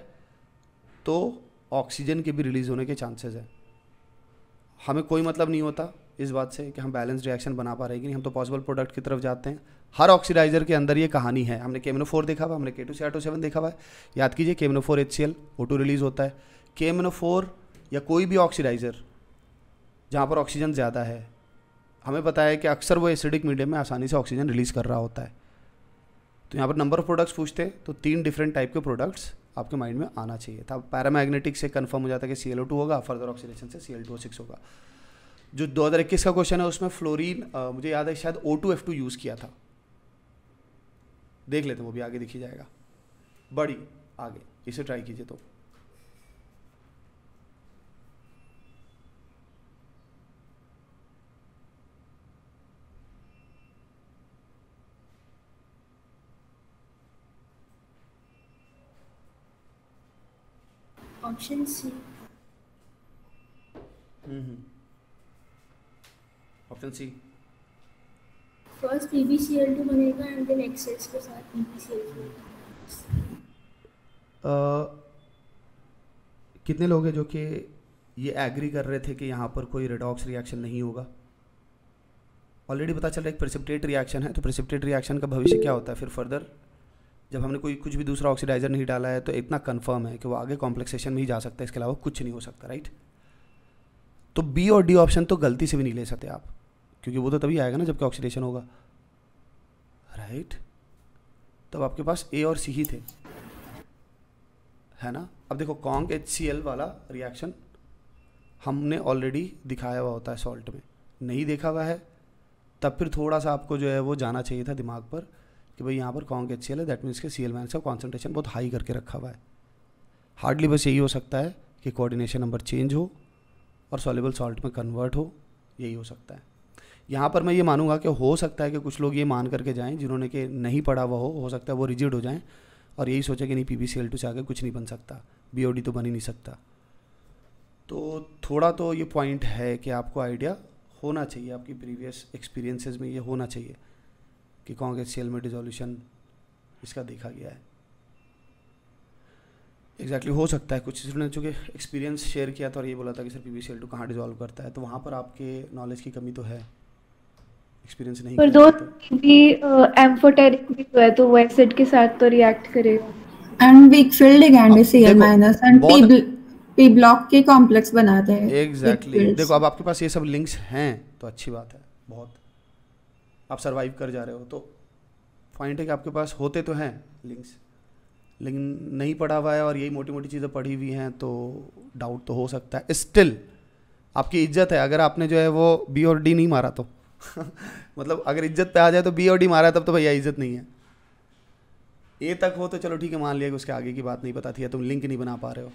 तो ऑक्सीजन के भी रिलीज़ होने के चांसेस है। हमें कोई मतलब नहीं होता इस बात से कि हम बैलेंस रिएक्शन बना पा रहे हैं कि नहीं, हम तो पॉसिबल प्रोडक्ट की तरफ जाते हैं। हर ऑक्सीडाइजर के अंदर ये कहानी है। हमने KMnO4 देखा हुआ, हमने K2Cr2 देखा हुआ है। याद कीजिए KMnO4 HCl O2 रिलीज़ होता है। KMnO4 या कोई भी ऑक्सीडाइज़र जहाँ पर ऑक्सीजन ज़्यादा है, हमें पता है कि अक्सर वो एसिडिक मीडियम में आसानी से ऑक्सीजन रिलीज़ कर रहा होता है। तो यहाँ पर नंबर ऑफ प्रोडक्ट्स पूछते हैं तो 3 डिफरेंट टाइप के प्रोडक्ट्स आपके माइंड में आना चाहिए था। पैरामैग्नेटिक से कंफर्म हो जाता है कि ClO2 होगा, फर्दर ऑक्सीडेशन से Cl2O6 होगा। जो 2021 का क्वेश्चन है उसमें फ्लोरीन मुझे याद है शायद O2F2 यूज़ किया था, देख लेते हैं, वो भी आगे दिखी जाएगा। बड़ी आगे इसे ट्राई कीजिए। तो
option C.
Option C.
First PbCl2 बनेगा एंड देन XS के साथ PbCl3।
कितने लोग हैं जो कि ये एग्री कर रहे थे कि यहाँ पर कोई रेडॉक्स रिएक्शन नहीं होगा? ऑलरेडी पता चल रहा है एक प्रेसिपिटेट रिएक्शन है, तो प्रेसिपिटेट रिएक्शन का भविष्य क्या होता है फिर फर्दर जब हमने कोई कुछ भी दूसरा ऑक्सीडाइजर नहीं डाला है, तो इतना कंफर्म है कि वो आगे कॉम्प्लेक्सेशन में ही जा सकता है, इसके अलावा कुछ नहीं हो सकता, राइट। तो बी और डी ऑप्शन तो गलती से भी नहीं ले सकते आप, क्योंकि वो तो तभी आएगा ना जबकि ऑक्सीडेशन होगा, राइट। तब आपके पास ए और सी ही थे, है ना। अब देखो कॉन्ग HCl वाला रिएक्शन हमने ऑलरेडी दिखाया हुआ होता है सॉल्ट में, नहीं देखा हुआ है तब फिर थोड़ा सा आपको जो है वो जाना चाहिए था दिमाग पर कि भाई यहाँ पर कॉन्ग HCl है, दैट मीन्स के Cl- का कॉन्सेंट्रेशन बहुत हाई करके रखा हुआ है। हार्डली बस यही हो सकता है कि कोऑर्डिनेशन नंबर चेंज हो और सॉल्युबल सॉल्ट में कन्वर्ट हो, यही हो सकता है। यहाँ पर मैं ये मानूंगा कि हो सकता है कि कुछ लोग ये मान करके जाएं जिन्होंने कि नहीं पढ़ा हुआ हो सकता है वो रिजिड हो जाएं और यही सोचे कि नहीं PbCl2 से आगे कुछ नहीं बन सकता, BOD तो बन ही नहीं सकता। तो थोड़ा तो ये पॉइंट है कि आपको आइडिया होना चाहिए, आपकी प्रीवियस एक्सपीरियंसेस में ये होना चाहिए कि कॉन्ग HCl में डिसोल्यूशन इसका देखा गया है। एग्जैक्टली हो सकता है कुछ स्टूडेंट चूँकि एक्सपीरियंस शेयर किया था और ये बोला था कि सर PbCl2 कहाँ डिजॉल्व करता है, तो वहाँ पर आपके नॉलेज की कमी तो है, एक्सपीरियंस नहीं
पर दो भी एम्फोटेरिक भी तो है, तो वो एसिड के साथ तो रिएक्ट करेगा।
एंड वीक फील्ड लिगैंड है Cl- एंड P ब्लॉक के कॉम्प्लेक्स बनाते हैं।
एग्जैक्टली देखो अब आपके पास ये सब लिंक्स हैं तो अच्छी बात है, बहुत आप सरवाइव कर जा रहे हो। तो पॉइंट है कि आपके पास होते तो हैं लिंक्स, लेकिन नहीं पढ़ा हुआ है और यही मोटी मोटी चीज़ें पढ़ी हुई हैं तो डाउट तो हो सकता है। स्टिल आपकी इज्जत है, अगर आपने जो है वो B और D नहीं मारा तो मतलब अगर इज्जत पे आ जाए तो B और D मारा तब तो भैया इज्जत नहीं है। A तक हो तो चलो ठीक है, मान लिया कि उसके आगे की बात नहीं पता थी या तुम लिंक नहीं बना पा रहे हो,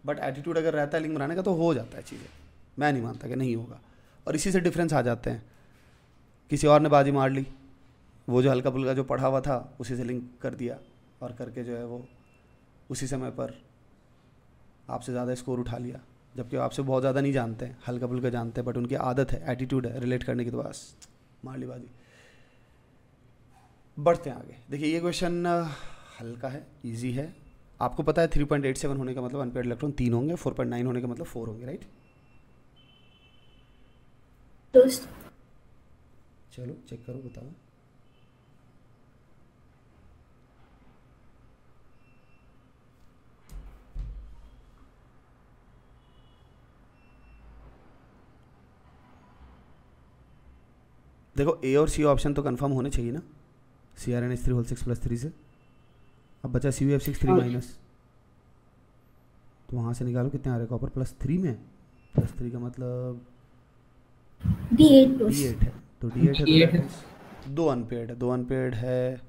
बट एटीट्यूड अगर रहता है लिंक बनाने का तो हो जाता है चीज़ें। मैं नहीं मानता कि नहीं होगा, और इसी से डिफरेंस आ जाते हैं। किसी और ने बाजी मार ली, वो जो हल्का फुल्का जो पढ़ा हुआ था उसी से लिंक कर दिया और करके जो है वो उसी समय पर आपसे ज़्यादा स्कोर उठा लिया, जबकि आपसे बहुत ज़्यादा नहीं जानते हैं, हल्का फुल्का जानते हैं, बट उनकी आदत है, एटीट्यूड है रिलेट करने की, तो बस मार ली बाजी। बढ़ते हैं आगे। देखिए ये क्वेश्चन हल्का है, इजी है। आपको पता है 3.87 होने का मतलब अनपेयर्ड इलेक्ट्रॉन 3 होंगे, 4.9 होने का मतलब 4 होंगे, राइट?
दोस्त
चलो चेक करो, बताओ। देखो ए और सी ऑप्शन तो कंफर्म होने चाहिए ना, CrNH3 होल 6 + 3 से। अब बचा CuF6 3 माइनस, तो वहाँ से निकालो कितने आ रहे, कॉपर +3 में, +3 का मतलब
D8
D8 है, तो D8 है, तो 2 अनपेयर्ड है, 2 अनपेयर्ड है।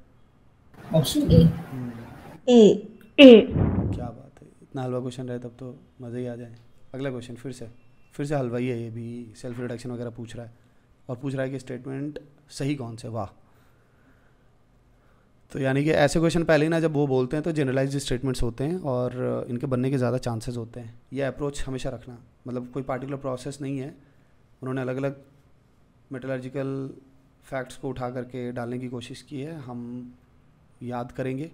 ऑप्शन ए
ए
क्या बात है, इतना हलवा क्वेश्चन रहे तब तो मज़े ही आ जाए। अगला क्वेश्चन फिर से हलवा ही है, ये भी सेल्फ रिडक्शन वगैरह पूछ रहा है, और पूछ रहा है कि स्टेटमेंट सही कौन से। वाह, तो यानी कि ऐसे क्वेश्चन पहले ही ना जब वो बोलते हैं तो जनरलाइज्ड स्टेटमेंट्स होते हैं और इनके बनने के ज़्यादा चांसेस होते हैं। ये अप्रोच हमेशा रखना, मतलब कोई पार्टिकुलर प्रोसेस नहीं है, उन्होंने अलग अलग मेटलर्जिकल फैक्ट्स को उठा करके डालने की कोशिश की है, हम याद करेंगे।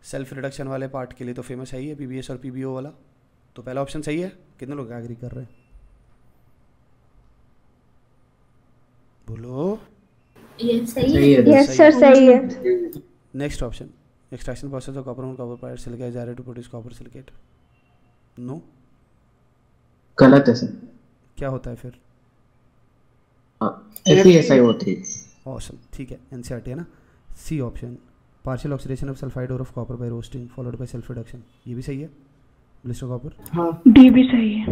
सेल्फ रिडक्शन वाले पार्ट के लिए तो फेमस है ही है PBS और PBO वाला, तो पहला ऑप्शन सही है। कितने लोग एग्री कर रहे हैं, बोलो।
ये सही
सही
है।
है।
यस सर सही है।
Next option, extraction process of copper copper pyrite silica is to produce copper silicate. No,
गलत है सर,
क्या होता है फिर?
FeSi होती है।
ऑसम, ठीक है, NCERT है ना। C option, partial oxidation of sulphide ore of copper by roasting followed by self reduction, ये भी सही है। ब्लिस्टर कॉपर,
डी भी सही है।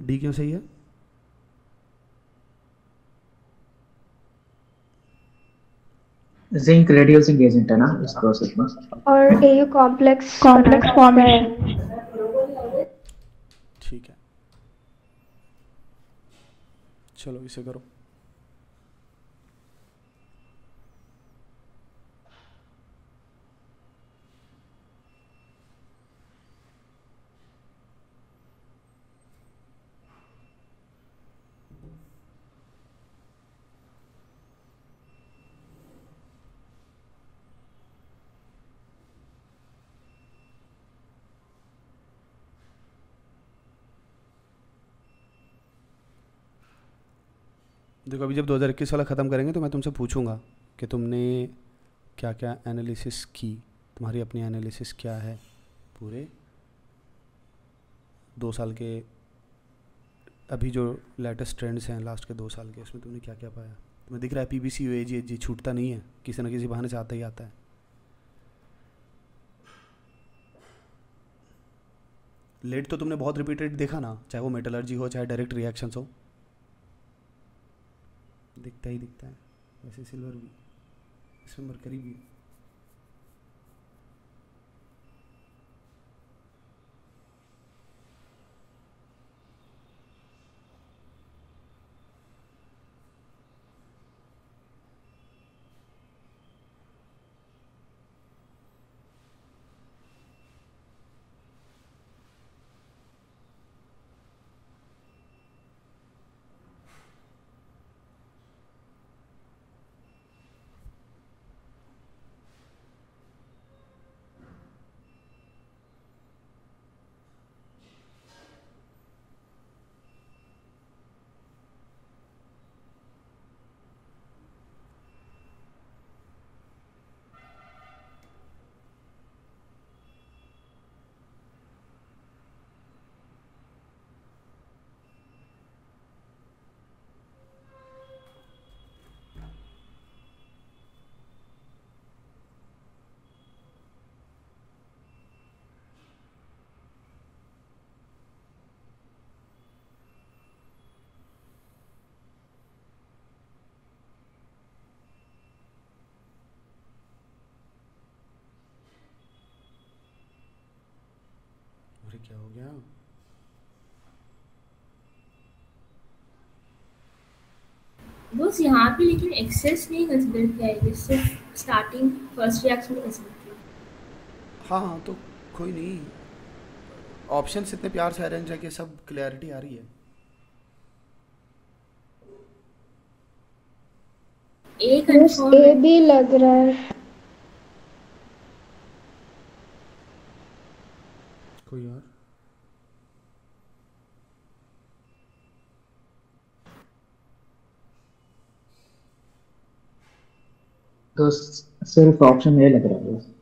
डी क्यों सही है?
जिंक रेड्यूसिंग एजेंट है ना इस प्रोसेस में।
और ये कॉम्प्लेक्स
फॉर्मेशन।
ठीक है, चलो इसे करो। देखो अभी जब 2021 वाला ख़त्म करेंगे तो मैं तुमसे पूछूंगा कि तुमने क्या क्या एनालिसिस की, तुम्हारी अपनी एनालिसिस क्या है पूरे 2 साल के, अभी जो लेटेस्ट ट्रेंड्स हैं लास्ट के 2 साल के, उसमें तुमने क्या क्या पाया। तुम्हें दिख रहा है PBC UAG छूटता नहीं है, किसी न किसी बहाने से आता ही आता है। लेट तो तुमने बहुत रिपीटेड देखा ना, चाहे वो मेटलर्जी हो चाहे डायरेक्ट रिएक्शंस हो, दिखता ही दिखता है। वैसे सिल्वर भी, इसमें मरकरी भी। अरे क्या हो गया?
बस यहाँ पे लेकिन एक्सेस नहीं कंसीडर किया है, सिर्फ स्टार्टिंग फर्स्ट रिएक्शन में कंसीडर किया।
हाँ हाँ, तो कोई नहीं, ऑप्शन इतने प्यार से अरेंज है कि सब क्लैरिटी आ रही है।
ए
बस
कंफर्म
ए
है।
भी लग रहा है।
कोई और?
तो सिर्फ ऑप्शन ए लग रहा है।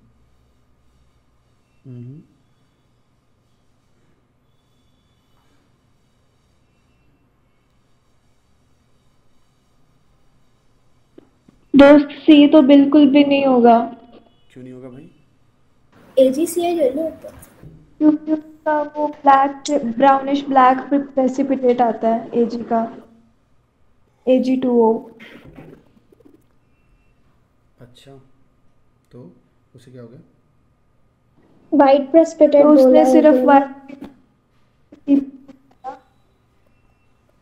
दोस्त सी तो बिल्कुल भी नहीं होगा,
क्यों नहीं होगा भाई?
AgCl येलो होता है।
क्योंकि उसका वो ब्लैक ब्राउनिश ब्लैक प्रेसिपिटेट आता है एजी का, Ag2O।
अच्छा, तो उसे क्या हो गया?
वाइट प्रेसिपिटेट
तो
बोला
उसने
है
सिर्फ
अभी।
वाइट,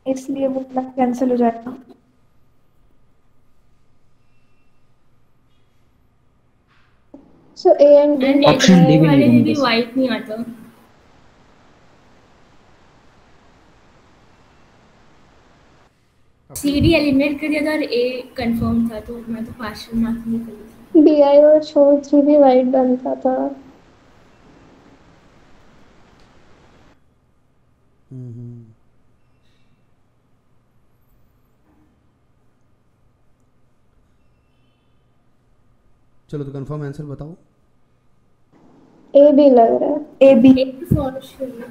इसलिए वो ब्लैक कैंसिल हो जाएगा।
सो ए एंड डी
एंड
लग
ऑप्शन
रहा
डी
है।
भी नहीं
वाले में
बन
भी
रहा।
वाइट नहीं आता। CD एलिमिनेट कर दिया था और A कंफर्म था, तो मैं तो पार्शियल मार्क नहीं कर रही थी।
BI और छोड़ 3 भी वाइट बनता था।
चलो तो कंफर्म आंसर बताओ।
ए भी लग रहा है।
A B.
एक फॉरेस्ट कर लिया।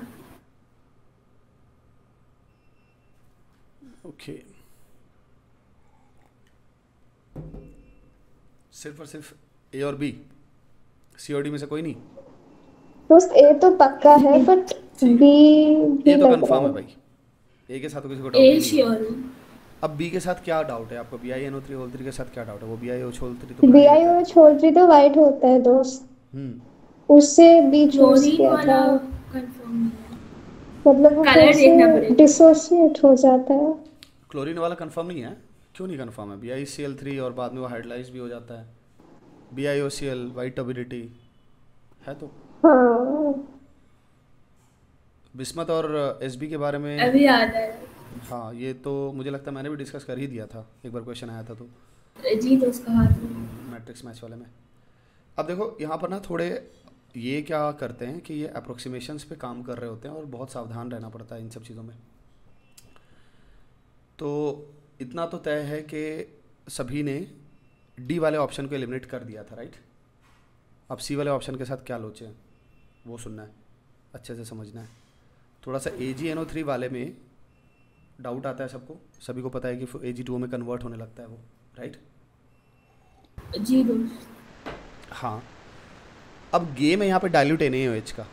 ओके, सिर्फ और सिर्फ ए और बी, सी और डी में से कोई नहीं?
दोस्त ए तो पक्का है बट बी भी
ए तो
लग
कंफर्म
रहा
है
है।
भाई, ए के साथ तो किसी को डाउट
A
ही नहीं है।
श्योर है।
अब बी के साथ क्या डाउट है आपको? BiNO3 होल 3 के साथ क्या डाउट है? वो BiO होल 3 तो
BI और छोड़ 3 तो वाइट होता है दोस्त। उससे बी चूज
क्लोरीन
किया
वाला
था।
कंफर्म नहीं है।
मतलब वो
Colour देखना
कैसे
पड़ेगा।
डिसोसिएट हो जाता है।
क्लोरीन वाला कंफर्म नहीं है? क्यों नहीं कंफर्म है? BiCl3 और बाद में वो हाइड्रोलाइज भी हो जाता है। BiOCl वाइट टर्बिडिटी है तो।
हाँ
बिस्मत और SB के बारे में
अभी याद है।
हाँ, ये तो मुझे लगता है मैंने भी डिस्कस कर ही दिया था एक बार, क्वेश्चन आया था तो
जी तो उसका हाथ में।
मैट्रिक्स मैच वाले में। अब देखो यहाँ पर ना थोड़े ये क्या करते हैं कि ये अप्रोक्सीमेशंस पे काम कर रहे होते हैं और बहुत सावधान रहना पड़ता है इन सब चीज़ों में। तो इतना तो तय है कि सभी ने डी वाले ऑप्शन को एलिमिनेट कर दिया था, राइट? अब सी वाले ऑप्शन के साथ क्या लोचे हैं वो सुनना है, अच्छे से समझना है। थोड़ा सा AgNO3 वाले में डाउट आता है सबको, सभी को पता है कि Ag2O में कन्वर्ट होने लगता है वो, राइट?
जी दोस्त।
हाँ, अब गेम है यहाँ पे डाइल्यूट NaOH का,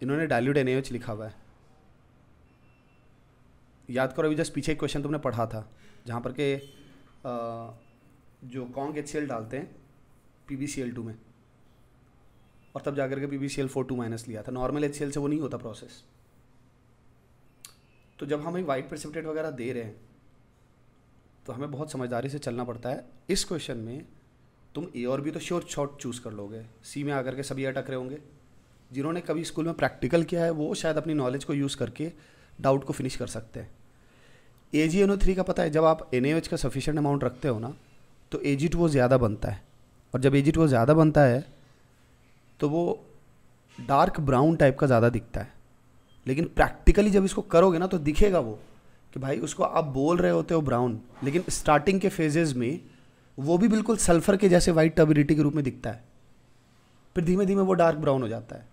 इन्होंने डाइल्यूट NaOH लिखा हुआ है। याद करो अभी जस्ट पीछे एक क्वेश्चन तुमने पढ़ा था जहाँ पर के जो कॉन्ग HCl डालते हैं PbCl2 में और तब जाकर के PbCl4 लिया था। नॉर्मल HCl से वो नहीं होता प्रोसेस। तो जब हम एक वाइट प्रेसिपिटेट वगैरह दे रहे हैं तो हमें बहुत समझदारी से चलना पड़ता है। इस क्वेश्चन में तुम ए और बी तो श्योर शॉट चूज़ कर लोगे, सी में आकर के सभी अटक रहे होंगे। जिन्होंने कभी स्कूल में प्रैक्टिकल किया है वो शायद अपनी नॉलेज को यूज़ करके डाउट को फिनिश कर सकते हैं। AgNO3 का पता है, जब आप NaOH का सफिशिएंट अमाउंट रखते हो ना तो Ag2O ज़्यादा बनता है, और जब Ag2O ज़्यादा बनता है तो वो डार्क ब्राउन टाइप का ज़्यादा दिखता है। लेकिन प्रैक्टिकली जब इसको करोगे ना तो दिखेगा वो कि भाई उसको आप बोल रहे होते हो ब्राउन, लेकिन स्टार्टिंग के फेजेस में वो भी बिल्कुल सल्फर के जैसे वाइट टर्बिडिटी के रूप में दिखता है, फिर धीमे धीमे वो डार्क ब्राउन हो जाता है।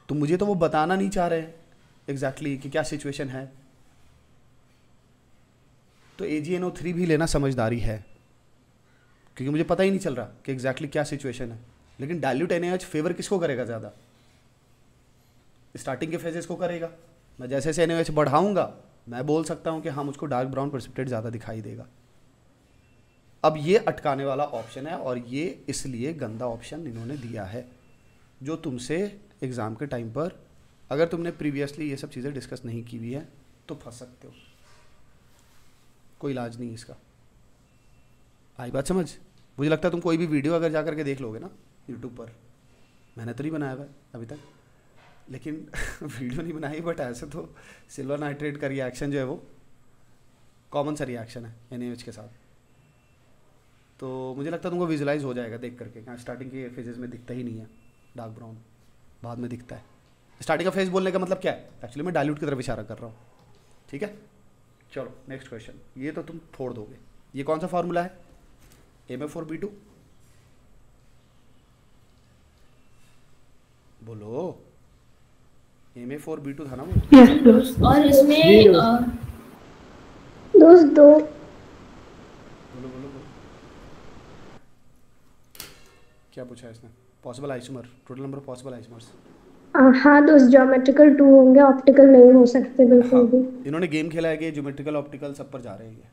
तो मुझे तो वो बताना नहीं चाह रहे एग्जैक्टली कि क्या सिचुएशन है। तो AgNO3 भी लेना समझदारी है, क्योंकि मुझे पता ही नहीं चल रहा कि एग्जैक्टली क्या सिचुएशन है। लेकिन डाइल्यूट NaOH फेवर किसको करेगा ज़्यादा? स्टार्टिंग के फेजेस को करेगा। मैं जैसे जैसे NaOH बढ़ाऊंगा मैं बोल सकता हूं कि हाँ मुझको डार्क ब्राउन प्रेसिपिटेट ज़्यादा दिखाई देगा। अब ये अटकाने वाला ऑप्शन है और ये इसलिए गंदा ऑप्शन इन्होंने दिया है, जो तुमसे एग्ज़ाम के टाइम पर अगर तुमने प्रीवियसली ये सब चीज़ें डिस्कस नहीं की हुई है तो फंस सकते हो। कोई इलाज नहीं इसका। आई बात समझ? मुझे लगता है तुम कोई भी वीडियो अगर जा करके देख लोगे ना यूट्यूब पर, मैंने तो नहीं बनाया हुआ है अभी तक, लेकिन वीडियो नहीं बनाई, बट ऐसे तो सिल्वर नाइट्रेट का रिएक्शन जो है वो कॉमन सा रिएक्शन है NaOH के साथ। तो मुझे लगता है तुमको विजुलाइज हो जाएगा देख करके। यहाँ स्टार्टिंग के फेजेस में दिखता ही नहीं है डार्क ब्राउन, बाद में दिखता है। स्टार्टिंग का फेज बोलने का मतलब क्या है? एक्चुअली मैं डाइल्यूट की तरफ इशारा कर रहा हूँ, ठीक है। चलो नेक्स्ट क्वेश्चन, ये तो तुम फोड़ दोगे। ये कौन सा फार्मूला है? MF4B2 बोलो। MF4B2 था ना वो?
यस दोस्त।
और इसमें
दोस्त दो
बोलो बोलो बोलो, क्या पूछा है इसने? Possible isomer, total number of possible isomers.
हाँ दोस्त, ज्योमेट्रिकल 2 होंगे, ऑप्टिकल नहीं हो सकते बिल्कुल भी।
इन्होंने गेम खेला है कि ज्योमेट्रिकल ऑप्टिकल सब पर जा रहे हैं ये,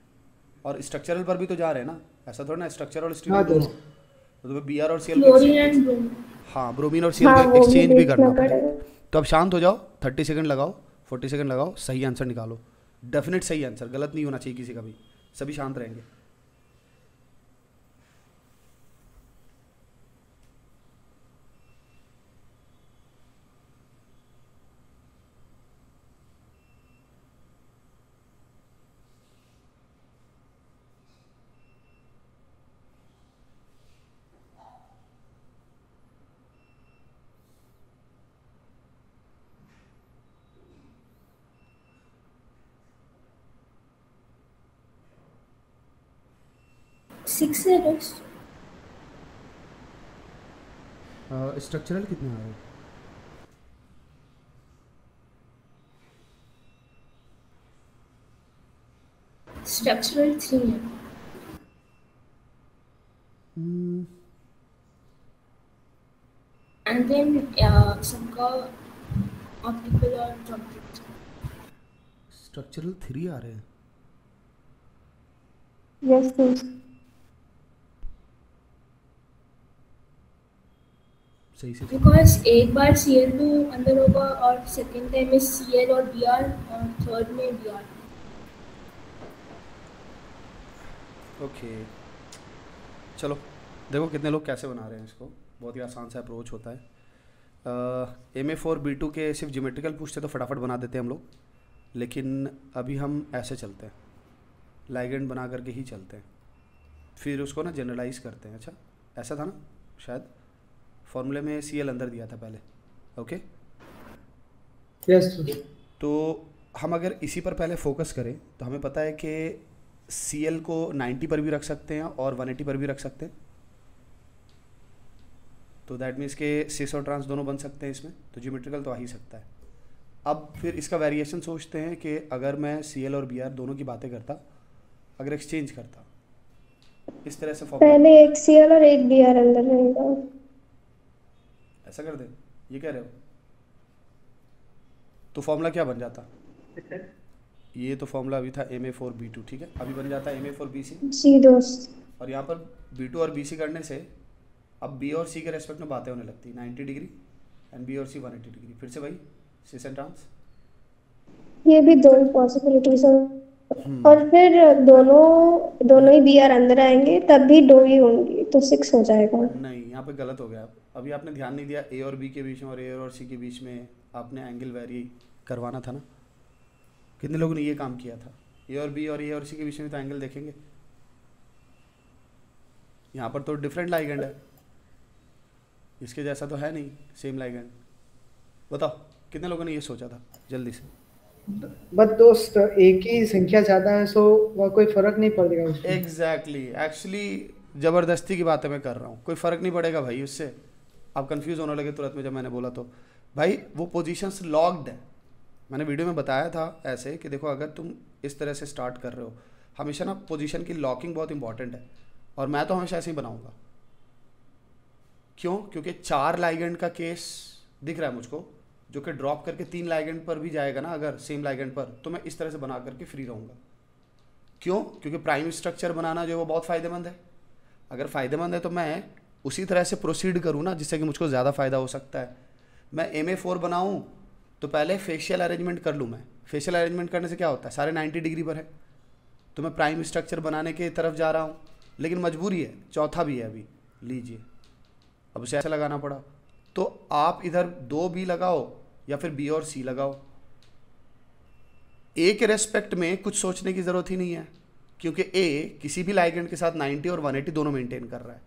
और स्ट्रक्चरल पर भी तो जा रहे हैं ना, ऐसा थोड़ा ना स्ट्रक्चर और स्टीरियो दोनों। तो तुम्हें BR और CL हाँ ब्रोमीन और CL का एक्सचेंज भी करना पड़ेगा। तो अब शांत हो जाओ, 30 सेकंड लगाओ, 40 सेकंड लगाओ, सही आंसर निकालो। डेफिनेट सही आंसर, गलत नहीं होना चाहिए किसी का भी, सभी शांत रहेंगे।
सिक्स है दोस्त।
स्ट्रक्चरल कितने आ रहे हैं?
स्ट्रक्चरल 3 है। एंड देन सबका ऑप्टिकल और ज्योमेट्रिक।
स्ट्रक्चरल 3 आ रहे हैं।
यस दोस्त।
सही से
बिकॉज एक बार CL2 अंदर होगा और सेकंड टाइम में CL और BR और थर्ड में BR।
ओके चलो देखो कितने लोग कैसे बना रहे हैं इसको। बहुत ही आसान सा अप्रोच होता है। MA4B2 के सिर्फ ज्योमेट्रिकल पूछते तो फटाफट बना देते हैं हम लोग, लेकिन अभी हम ऐसे चलते हैं, लाइगेंड बना करके ही चलते हैं, फिर उसको ना जनरलाइज करते हैं। अच्छा ऐसा था ना शायद, फॉर्मूले में CL अंदर दिया था पहले। Okay
yes.
तो हम अगर इसी पर पहले फोकस करें तो हमें पता है कि CL को 90 पर भी रख सकते हैं और 180 पर भी रख सकते हैं। तो दैट मीन्स के सिस और ट्रांस दोनों बन सकते हैं इसमें, तो ज्योमेट्रिकल तो आ ही सकता है। अब फिर इसका वेरिएशन सोचते हैं कि अगर मैं CL और BR दोनों की बातें करता, अगर एक्सचेंज करता इस तरह से
पहले एक CL और एक BR अंदर रहेगा,
ऐसा कर दे, ये कह रहे हो? तो फॉर्मूला क्या बन जाता? ये तो फॉर्मूला अभी था MA4B2, ठीक है। अभी बन जाता है MA4BC।
जी दोस्त।
और यहाँ पर B2 और BC करने से अब B और C के रेस्पेक्ट में बातें होने लगती 90 डिग्री एंड B और C 180 डिग्री। फिर से वही सिस एंड ट्रांस,
ये भी दो पॉसिबिलिटीज हैं। और फिर दोनों ही BR अंदर आएंगे तब भी 2 ही होंगी, तो 6 हो जाएगा।
नहीं यहाँ पे गलत हो गया। अभी आपने ध्यान नहीं दिया, A और B के बीच में और A और C के बीच में आपने एंगल वेरी करवाना था ना। कितने लोगों ने ये काम किया था? A और B और A और C के बीच में तो एंगल देखेंगे। यहाँ पर तो डिफरेंट लाइगेंड है, इसके जैसा तो है नहीं सेम लाइगेंड। बताओ कितने लोगों ने ये सोचा था जल्दी से?
बट दोस्त एक ही संख्या ज़्यादा है, सो वह कोई फर्क नहीं पड़ेगा उसमें।
एग्जैक्टली एक्चुअली ज़बरदस्ती की बातें मैं कर रहा हूँ, कोई फ़र्क नहीं पड़ेगा भाई उससे। आप कंफ्यूज होने लगे तुरंत में जब मैंने बोला तो। भाई वो पोजीशंस लॉक्ड है, मैंने वीडियो में बताया था ऐसे कि देखो अगर तुम इस तरह से स्टार्ट कर रहे हो, हमेशा ना पोजीशन की लॉकिंग बहुत इंपॉर्टेंट है, और मैं तो हमेशा ऐसे ही बनाऊंगा। क्यों? क्योंकि 4 लाइगेंड का केस दिख रहा है मुझको, जो कि ड्रॉप करके 3 लाइगेंड पर भी जाएगा ना अगर सेम लाइगेंड पर, तो मैं इस तरह से बना करके फ्री रहूँगा। क्यों? क्योंकि प्राइम स्ट्रक्चर बनाना जो है वो बहुत फ़ायदेमंद है। अगर फ़ायदेमंद है तो मैं उसी तरह से प्रोसीड करूँ ना, जिससे कि मुझको ज़्यादा फ़ायदा हो सकता है। मैं MA4 बनाऊँ तो पहले फेशियल अरेंजमेंट कर लूँ मैं। फेशियल अरेंजमेंट करने से क्या होता है, सारे 90 डिग्री पर है, तो मैं प्राइम स्ट्रक्चर बनाने की तरफ जा रहा हूँ, लेकिन मजबूरी है, चौथा भी है अभी, लीजिए अब उसे ऐसे लगाना पड़ा। तो आप इधर 2 भी लगाओ या फिर बी और सी लगाओ। ए के रेस्पेक्ट में कुछ सोचने की ज़रूरत ही नहीं है, क्योंकि ए किसी भी लाइगेंड के साथ 90 और 180 दोनों मेंटेन कर रहा है,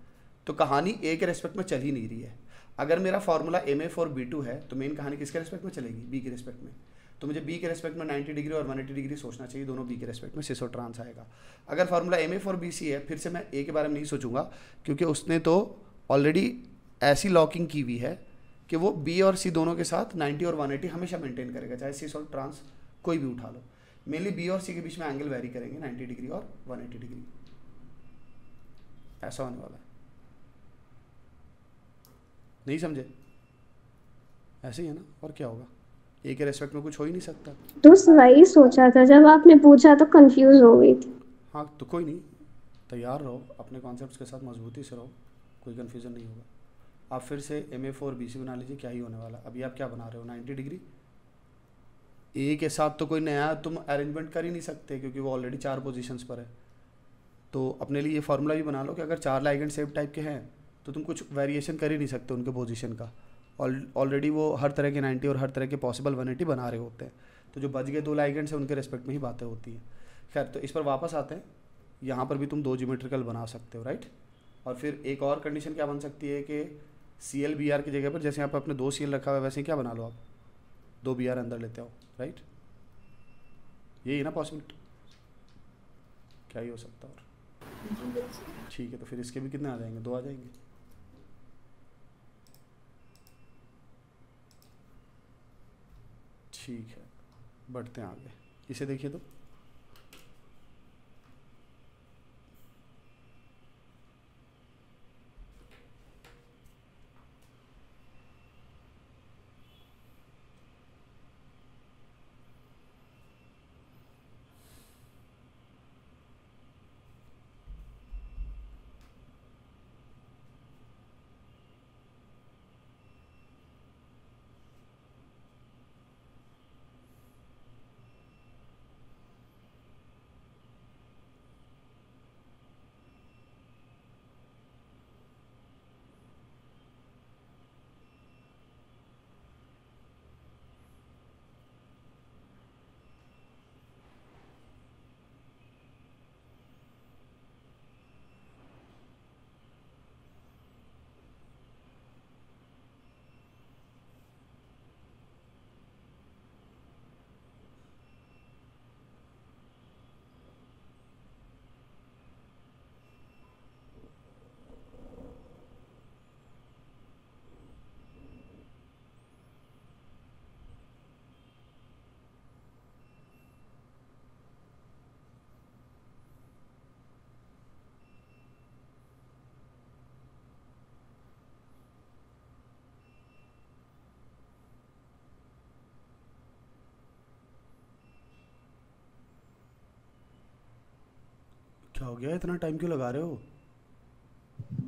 तो कहानी ए के रेस्पेक्ट में चल ही नहीं रही है। अगर मेरा फॉर्मूला MA4B2 है तो मेन कहानी किसके रेस्पेक्ट में चलेगी? बी के रेस्पेक्ट में। तो मुझे बी के रेस्पेक्ट में 90 डिग्री और 180 डिग्री सोचना चाहिए, दोनों बी के रेस्पेक्ट में सिस और ट्रांस आएगा। अगर फार्मूला MA4BC है, फिर से मैं ए के बारे में नहीं सोचूंगा, क्योंकि उसने तो ऑलरेडी ऐसी लॉकिंग की हुई है कि वो बी और सी दोनों के साथ 90 और 180 हमेशा मेंटेन करेगा, चाहे सिस और ट्रांस कोई भी उठा लो। मेनली बी और सी के बीच में एंगल वेरी करेंगे 90 डिग्री और 180 डिग्री, ऐसा होने वाला है। नहीं समझे? ऐसे ही है ना, और क्या होगा? ए के रेस्पेक्ट में कुछ हो ही नहीं सकता।
तो वही सोचा था, जब आपने पूछा तो कंफ्यूज हो गई थी।
हाँ तो कोई नहीं, तैयार रहो, अपने कॉन्सेप्ट्स के साथ मजबूती से रहो, कोई कन्फ्यूज़न नहीं होगा। आप फिर से MA4BC बना लीजिए, क्या ही होने वाला। अभी आप क्या बना रहे हो? 90 डिग्री। ए के साथ तो कोई नया तुम अरेंजमेंट कर ही नहीं सकते, क्योंकि वो ऑलरेडी 4 पोजीशंस पर है। तो अपने लिए ये फार्मूला भी बना लो कि अगर 4 लाइगेंड सेम टाइप के हैं तो तुम कुछ वेरिएशन कर ही नहीं सकते उनके पोजीशन का। ऑलरेडी वो हर तरह के 90 और हर तरह के पॉसिबल 180 बना रहे होते हैं, तो जो बच गए 2 लाइगेंड्स हैं उनके रेस्पेक्ट में ही बातें होती हैं। खैर, तो इस पर वापस आते हैं। यहाँ पर भी तुम 2 ज्योमेट्रिकल बना सकते हो, राइट। और फिर एक और कंडीशन क्या बन सकती है कि CL BR की जगह पर, जैसे यहाँ पर आपने 2 CL रखा हुआ है, वैसे ही क्या बना लो आप, 2 BR अंदर लेते हो, राइट। यही है ना पॉसिबिलिटी, क्या ही हो सकता है। और ठीक है, तो फिर इसके भी कितने आ जाएंगे? 2 आ जाएंगे। ठीक है, बढ़ते हैं आगे। इसे देखिए तो, क्या हो गया? इतना टाइम क्यों लगा रहे हो?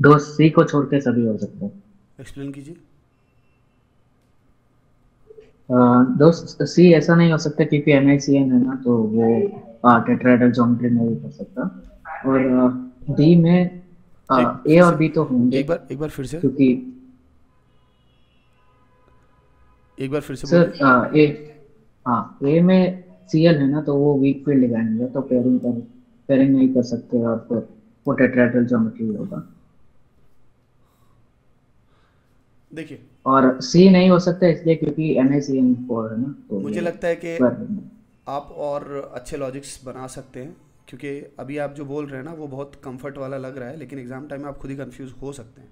दोस्त सी को छोड़ के सभी हो सकते हैं।
एक्सप्लेन कीजिए।
दोस्त सी ऐसा नहीं हो सकता क्योंकि MICN है ना, तो वो टेट्राहेड्रल ज्योमेट्री में भी कर सकता। और डी में ए और बी तो होंगे।
एक बार फिर से,
क्योंकि
एक बार फिर से
सर ए में CL है ना, तो वो वीक फील्ड लगाएंगे, तो पेयरिंग नहीं कर सकते और फिर वो टेट्राहेड्रल ज्योमेट्री होगा।
देखिए,
और सी नहीं हो सकता इसलिए क्योंकि MICN4 है ना, तो
मुझे लगता है कि आप और अच्छे लॉजिक्स बना सकते हैं, क्योंकि अभी आप जो बोल रहे हैं ना वो बहुत कंफर्ट वाला लग रहा है, लेकिन एग्जाम टाइम में आप खुद ही कंफ्यूज हो सकते हैं।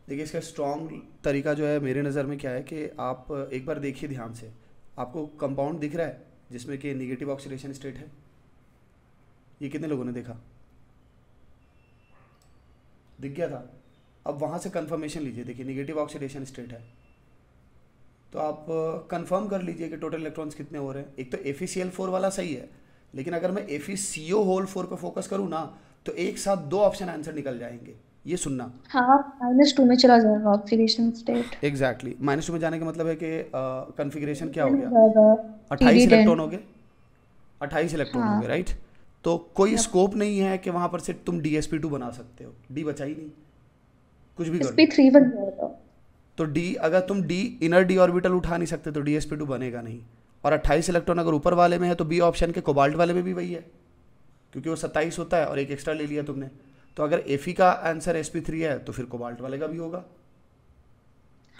देखिए, इसका स्ट्रॉन्ग तरीका जो है मेरे नज़र में क्या है कि आप एक बार देखिए ध्यान से, आपको कंपाउंड दिख रहा है जिसमें कि नेगेटिव ऑक्सीडेशन स्टेट है। ये कितने लोगों ने देखा? दिख गया था। अब वहाँ से कंफर्मेशन लीजिए। देखिए, नेगेटिव ऑक्सीडेशन स्टेट है, तो आप कंफर्म कर लीजिए कि टोटल इलेक्ट्रॉन्स कितने हो रहे हैं। एक तो FeCl4 वाला सही है, लेकिन अगर मैं FeCO4 पे फोकस करूँ ना, तो एक साथ 2 ऑप्शन आंसर निकल जाएंगे। ये सुनना,
हाँ, -2 में चला जाएगा ऑक्सीडेशन स्टेट।
एग्जैक्टली, -2 में जाने का मतलब है कि कॉन्फ़िगरेशन क्या हो गया? 28 इलेक्ट्रॉन हो गए, 28 इलेक्ट्रॉन हो गए, राइट। तो कोई स्कोप नहीं है कि वहां पर से तुम DsP2 बना सकते हो। डी बचा ही नहीं, कुछ भी करो।
sp3 बन जाएगा।
तो डी, अगर तुम डी इनर डी ऑर्बिटल उठा नहीं सकते तो dsp2 बनेगा नहीं। और 28 इलेक्ट्रॉन अगर ऊपर वाले में है तो बी ऑप्शन के कोबाल्ट वाले में भी वही है, क्योंकि वो 27 होता है और एक एक्स्ट्रा ले लिया तुमने। तो अगर Fe का आंसर sp3 है तो फिर कोबाल्ट वाले का भी होगा।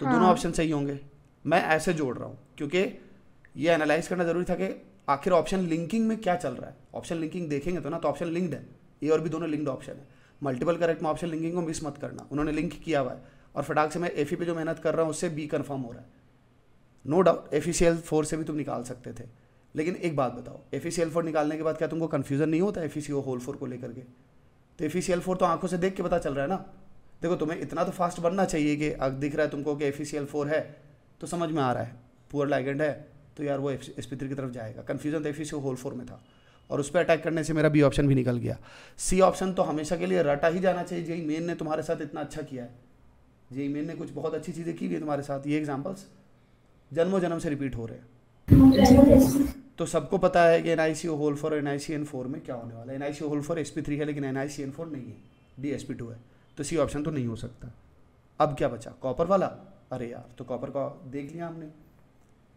तो दोनों ऑप्शन सही होंगे। मैं ऐसे जोड़ रहा हूँ क्योंकि ये एनालाइज करना जरूरी था कि आखिर ऑप्शन लिंकिंग में क्या चल रहा है। ऑप्शन लिंकिंग देखेंगे तो ना, तो ऑप्शन लिंक्ड है, ए और बी दोनों लिंक्ड ऑप्शन है। मल्टीपल करेक्ट में ऑप्शन लिंकिंग को मिस मत करना, उन्होंने लिंक किया हुआ है और फटाक से मैं Fe पे जो मेहनत कर रहा हूँ उससे बी कन्फर्म हो रहा है। नो डाउट FeCl4 से भी तुम निकाल सकते थे, लेकिन एक बात बताओ, FeCl4 निकालने के बाद क्या तुमको कन्फ्यूजन नहीं होता FeCO4 को लेकर के? तो FeCl4 तो आंखों से देख के पता चल रहा है ना। देखो तुम्हें इतना तो फास्ट बनना चाहिए कि अगर दिख रहा है तुमको कि FeCl4 है तो समझ में आ रहा है पुअर लाइगेंड है तो यार वो sp3 की तरफ जाएगा। कन्फ्यूजन तो FeCO4 में था और उस पर अटैक करने से मेरा बी ऑप्शन भी निकल गया। सी ऑप्शन तो हमेशा के लिए रटा ही जाना चाहिए। जेई मेन ने तुम्हारे साथ इतना अच्छा किया है, जेई मेन ने कुछ बहुत अच्छी चीज़ें की हुई है तुम्हारे साथ। ये एग्जाम्पल्स जन्मों जन्म से रिपीट हो रहे हैं। तो सबको पता है कि NiCO4 और NiCN4 में क्या होने वाला है। NiCO4 sp3 है लेकिन NiCN4 नहीं है, dsp2 है, तो सी ऑप्शन तो नहीं हो सकता। अब क्या बचा? कॉपर वाला। अरे यार, तो कॉपर का देख लिया हमने,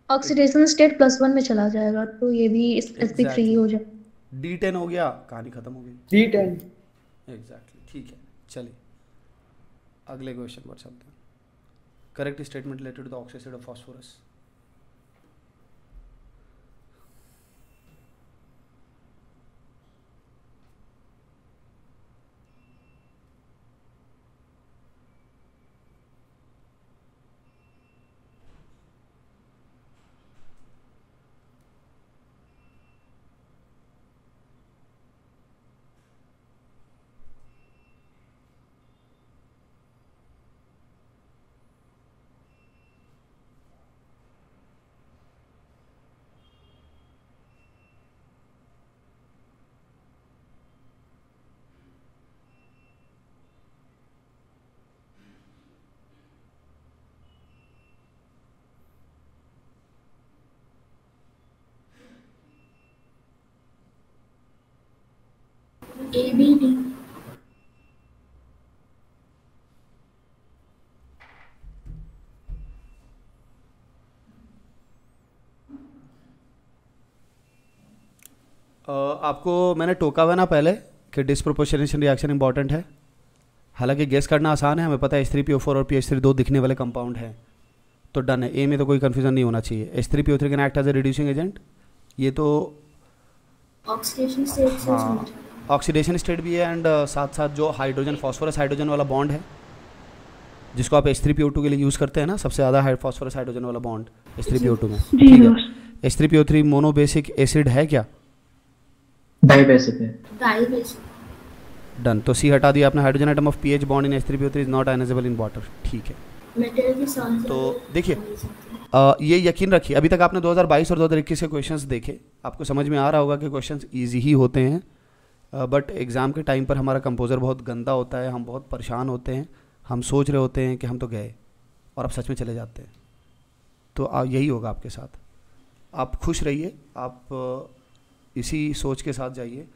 ऑक्सीडेशन स्टेट +1 में चला जाएगा तो ये भी sp3 ही हो जाएगा।
D10 हो गया, कहानी खत्म हो गई।
D10
एग्जैक्टली, ठीक है। चलिए अगले क्वेश्चन पर चलते हैं। Correct statement related to the oxide of phosphorus.
ABD
आपको मैंने टोका हुआ ना पहले कि डिस्प्रोपोर्शनेशन रिएक्शन इंपॉर्टेंट है। हालांकि गेस करना आसान है, हमें पता है H3PO4 और PH3 दो दिखने वाले कंपाउंड हैं, तो डन है। ए में तो कोई कंफ्यूजन नहीं होना चाहिए। H3PO3 can act as a reducing agent. ये तो
ऑक्सीडेशन स्टेट से
हाँ, ऑक्सीडेशन स्टेट भी है एंड साथ साथ जो हाइड्रोजन फॉस्फोरस हाइड्रोजन वाला बॉन्ड है जिसको आप H3PO2 के लिए यूज़ करते हैं ना, सबसे ज़्यादा फॉस्फोरस हाइड्रोजन वाला बॉन्ड H3PO2 में, ठीक है। H3PO3 मोनोबेसिक एसिड है क्या?
डाइबेसिक है।
डाइबेसिक।
डन। तो सी हटा दिया आपने। Hydrogen atom of PH bond in H3PO3 is not ionisable in water, ठीक है।
मेटल के साथ
तो देखिए ये यकीन रखिए, अभी तक आपने 2022 और 2021 के क्वेश्चंस देखे, आपको समझ में आ रहा होगा कि क्वेश्चंस इजी ही होते हैं, बट एग्ज़ाम के टाइम पर हमारा कंपोजर बहुत गंदा होता है, हम बहुत परेशान होते हैं, हम सोच रहे होते हैं कि हम तो गए और अब सच में चले जाते हैं। तो यही होगा आपके साथ। आप खुश रहिए, आप इसी सोच के साथ जाइए।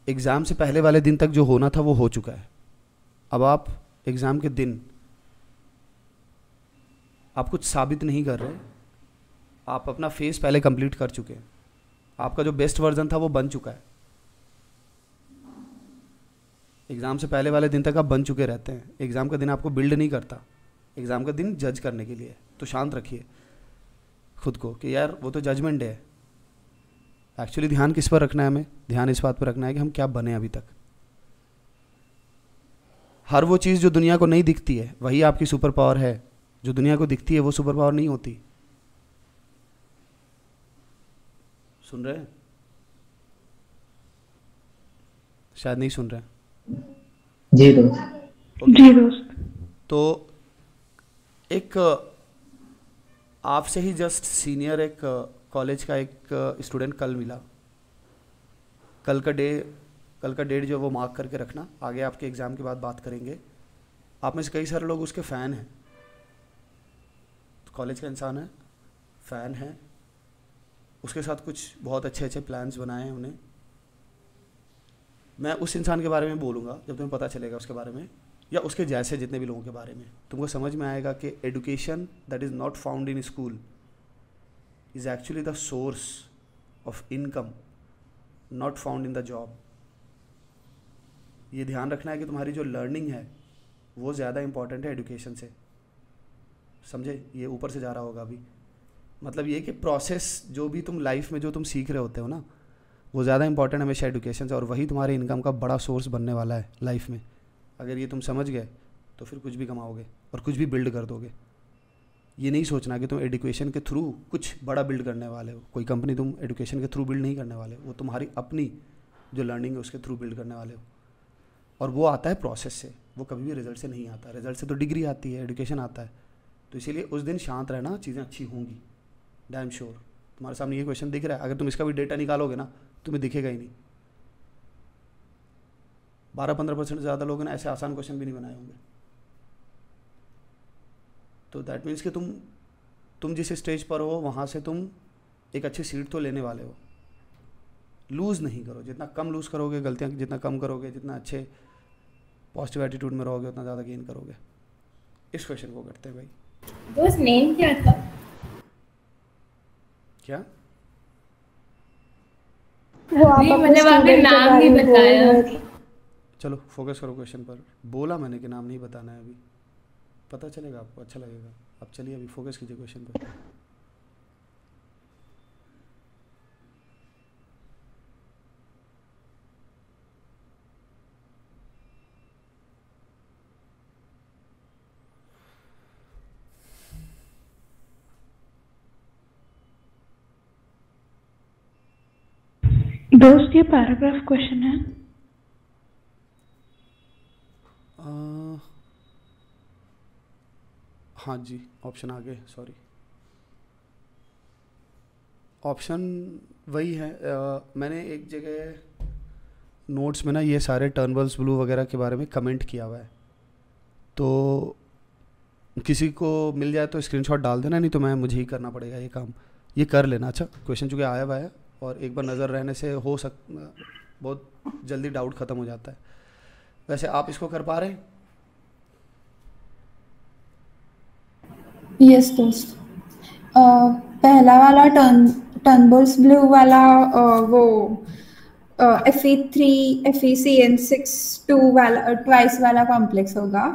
एग्ज़ाम से पहले वाले दिन तक जो होना था वो हो चुका है। अब आप एग्ज़ाम के दिन आप कुछ साबित नहीं कर रहे, आप अपना फेस पहले कंप्लीट कर चुके हैं, आपका जो बेस्ट वर्जन था वो बन चुका है। एग्ज़ाम से पहले वाले दिन तक आप बन चुके रहते हैं। एग्ज़ाम का दिन आपको बिल्ड नहीं करता, एग्ज़ाम का दिन जज करने के लिए। तो शांत रखिए खुद को कि यार वो तो जजमेंट है। एक्चुअली ध्यान किस पर रखना है हमें? ध्यान इस बात पर रखना है कि हम क्या बने अभी तक। हर वो चीज़ जो दुनिया को नहीं दिखती है वही आपकी सुपर पावर है, जो दुनिया को दिखती है वो सुपर पावर नहीं होती। सुन रहे हैं? शायद नहीं सुन रहे हैं।
जी दोस्त।
जी दोस्त।
तो एक आपसे ही जस्ट सीनियर एक कॉलेज का एक स्टूडेंट कल मिला। कल का डेट जो वो मार्क करके रखना, आगे आपके एग्ज़ाम के बाद बात करेंगे। आप में से कई सारे लोग उसके फ़ैन हैं, कॉलेज का इंसान है, फ़ैन है, उसके साथ कुछ बहुत अच्छे अच्छे प्लान्स बनाए हैं उन्हें। मैं उस इंसान के बारे में बोलूँगा जब तुम्हें पता चलेगा उसके बारे में। या उसके जैसे जितने भी लोगों के बारे में, तुमको समझ में आएगा कि education that is not found in school is actually the source of income, not found in the job. ये ध्यान रखना है कि तुम्हारी जो लर्निंग है वो ज़्यादा इंपॉर्टेंट है एडुकेशन से, समझे? ये ऊपर से जा रहा होगा अभी, मतलब ये कि प्रोसेस जो भी तुम लाइफ में जो तुम सीख रहे होते हो ना, वो ज़्यादा इंपॉर्टेंट हमेशा एडुकेशन से, और वही तुम्हारे इनकम का बड़ा सोर्स बनने वाला है लाइफ में। अगर ये तुम समझ गए तो फिर कुछ भी कमाओगे और कुछ भी बिल्ड कर दोगे। ये नहीं सोचना कि तुम एडुकेशन के थ्रू कुछ बड़ा बिल्ड करने वाले हो, कोई कंपनी तुम एडुकेशन के थ्रू बिल्ड नहीं करने वाले हो, वो तुम्हारी अपनी जो लर्निंग है उसके थ्रू बिल्ड करने वाले हो। और वो आता है प्रोसेस से, वो कभी भी रिजल्ट से नहीं आता। रिजल्ट से तो डिग्री आती है, एडुकेशन आता है। तो इसीलिए उस दिन शांत रहना, चीज़ें अच्छी होंगी, डैम श्योर। तुम्हारे सामने ये क्वेश्चन दिख रहा है, अगर तुम इसका भी डेटा निकालोगे ना तुम्हें दिखेगा ही नहीं। 12-15% से ज़्यादा लोगों ने ऐसे आसान क्वेश्चन भी नहीं बनाए होंगे। तो दैट मीन्स कि तुम जिस स्टेज पर हो वहाँ से तुम एक अच्छी सीट तो लेने वाले हो। लूज़ नहीं करो, जितना कम लूज़ करोगे, गलतियाँ जितना कम करोगे, जितना अच्छे पॉजिटिव एटीट्यूड में रहोगे, उतना ज़्यादा गेन करोगे। इस क्वेश्चन को करते हैं भाई।
दोस्त नेम क्या था?
क्या
वो आप
नहीं,
अपने
मतलब आपने
स्टूडेंट के
नाम
बारे
नहीं
में बोल
बताया।
रहे थे।
चलो फोकस करो क्वेश्चन पर। बोला मैंने कि नाम नहीं बताना है, अभी पता चलेगा आपको, अच्छा लगेगा। अब चलिए अभी फोकस कीजिए क्वेश्चन पर।
दोस्त ये पैराग्राफ क्वेश्चन है।
हाँ जी, ऑप्शन आगे, सॉरी। ऑप्शन वही है। मैंने एक जगह नोट्स में ना ये सारे टर्नबल्स ब्लू वगैरह के बारे में कमेंट किया हुआ है, तो किसी को मिल जाए तो स्क्रीनशॉट डाल देना, नहीं तो मुझे ही करना पड़ेगा ये काम। ये कर लेना। अच्छा, क्वेश्चन चूँकि आया हुआ है और एक बार नज़र रहने से हो बहुत जल्दी डाउट ख़त्म हो जाता है। वैसे आप इसको कर पा रहे हैं?
यस दोस्त। पहला वाला टर्नबल्स ब्लू वाला वो Fe3 FeCN6 वाला ट्वाइस वाला कॉम्प्लेक्स होगा।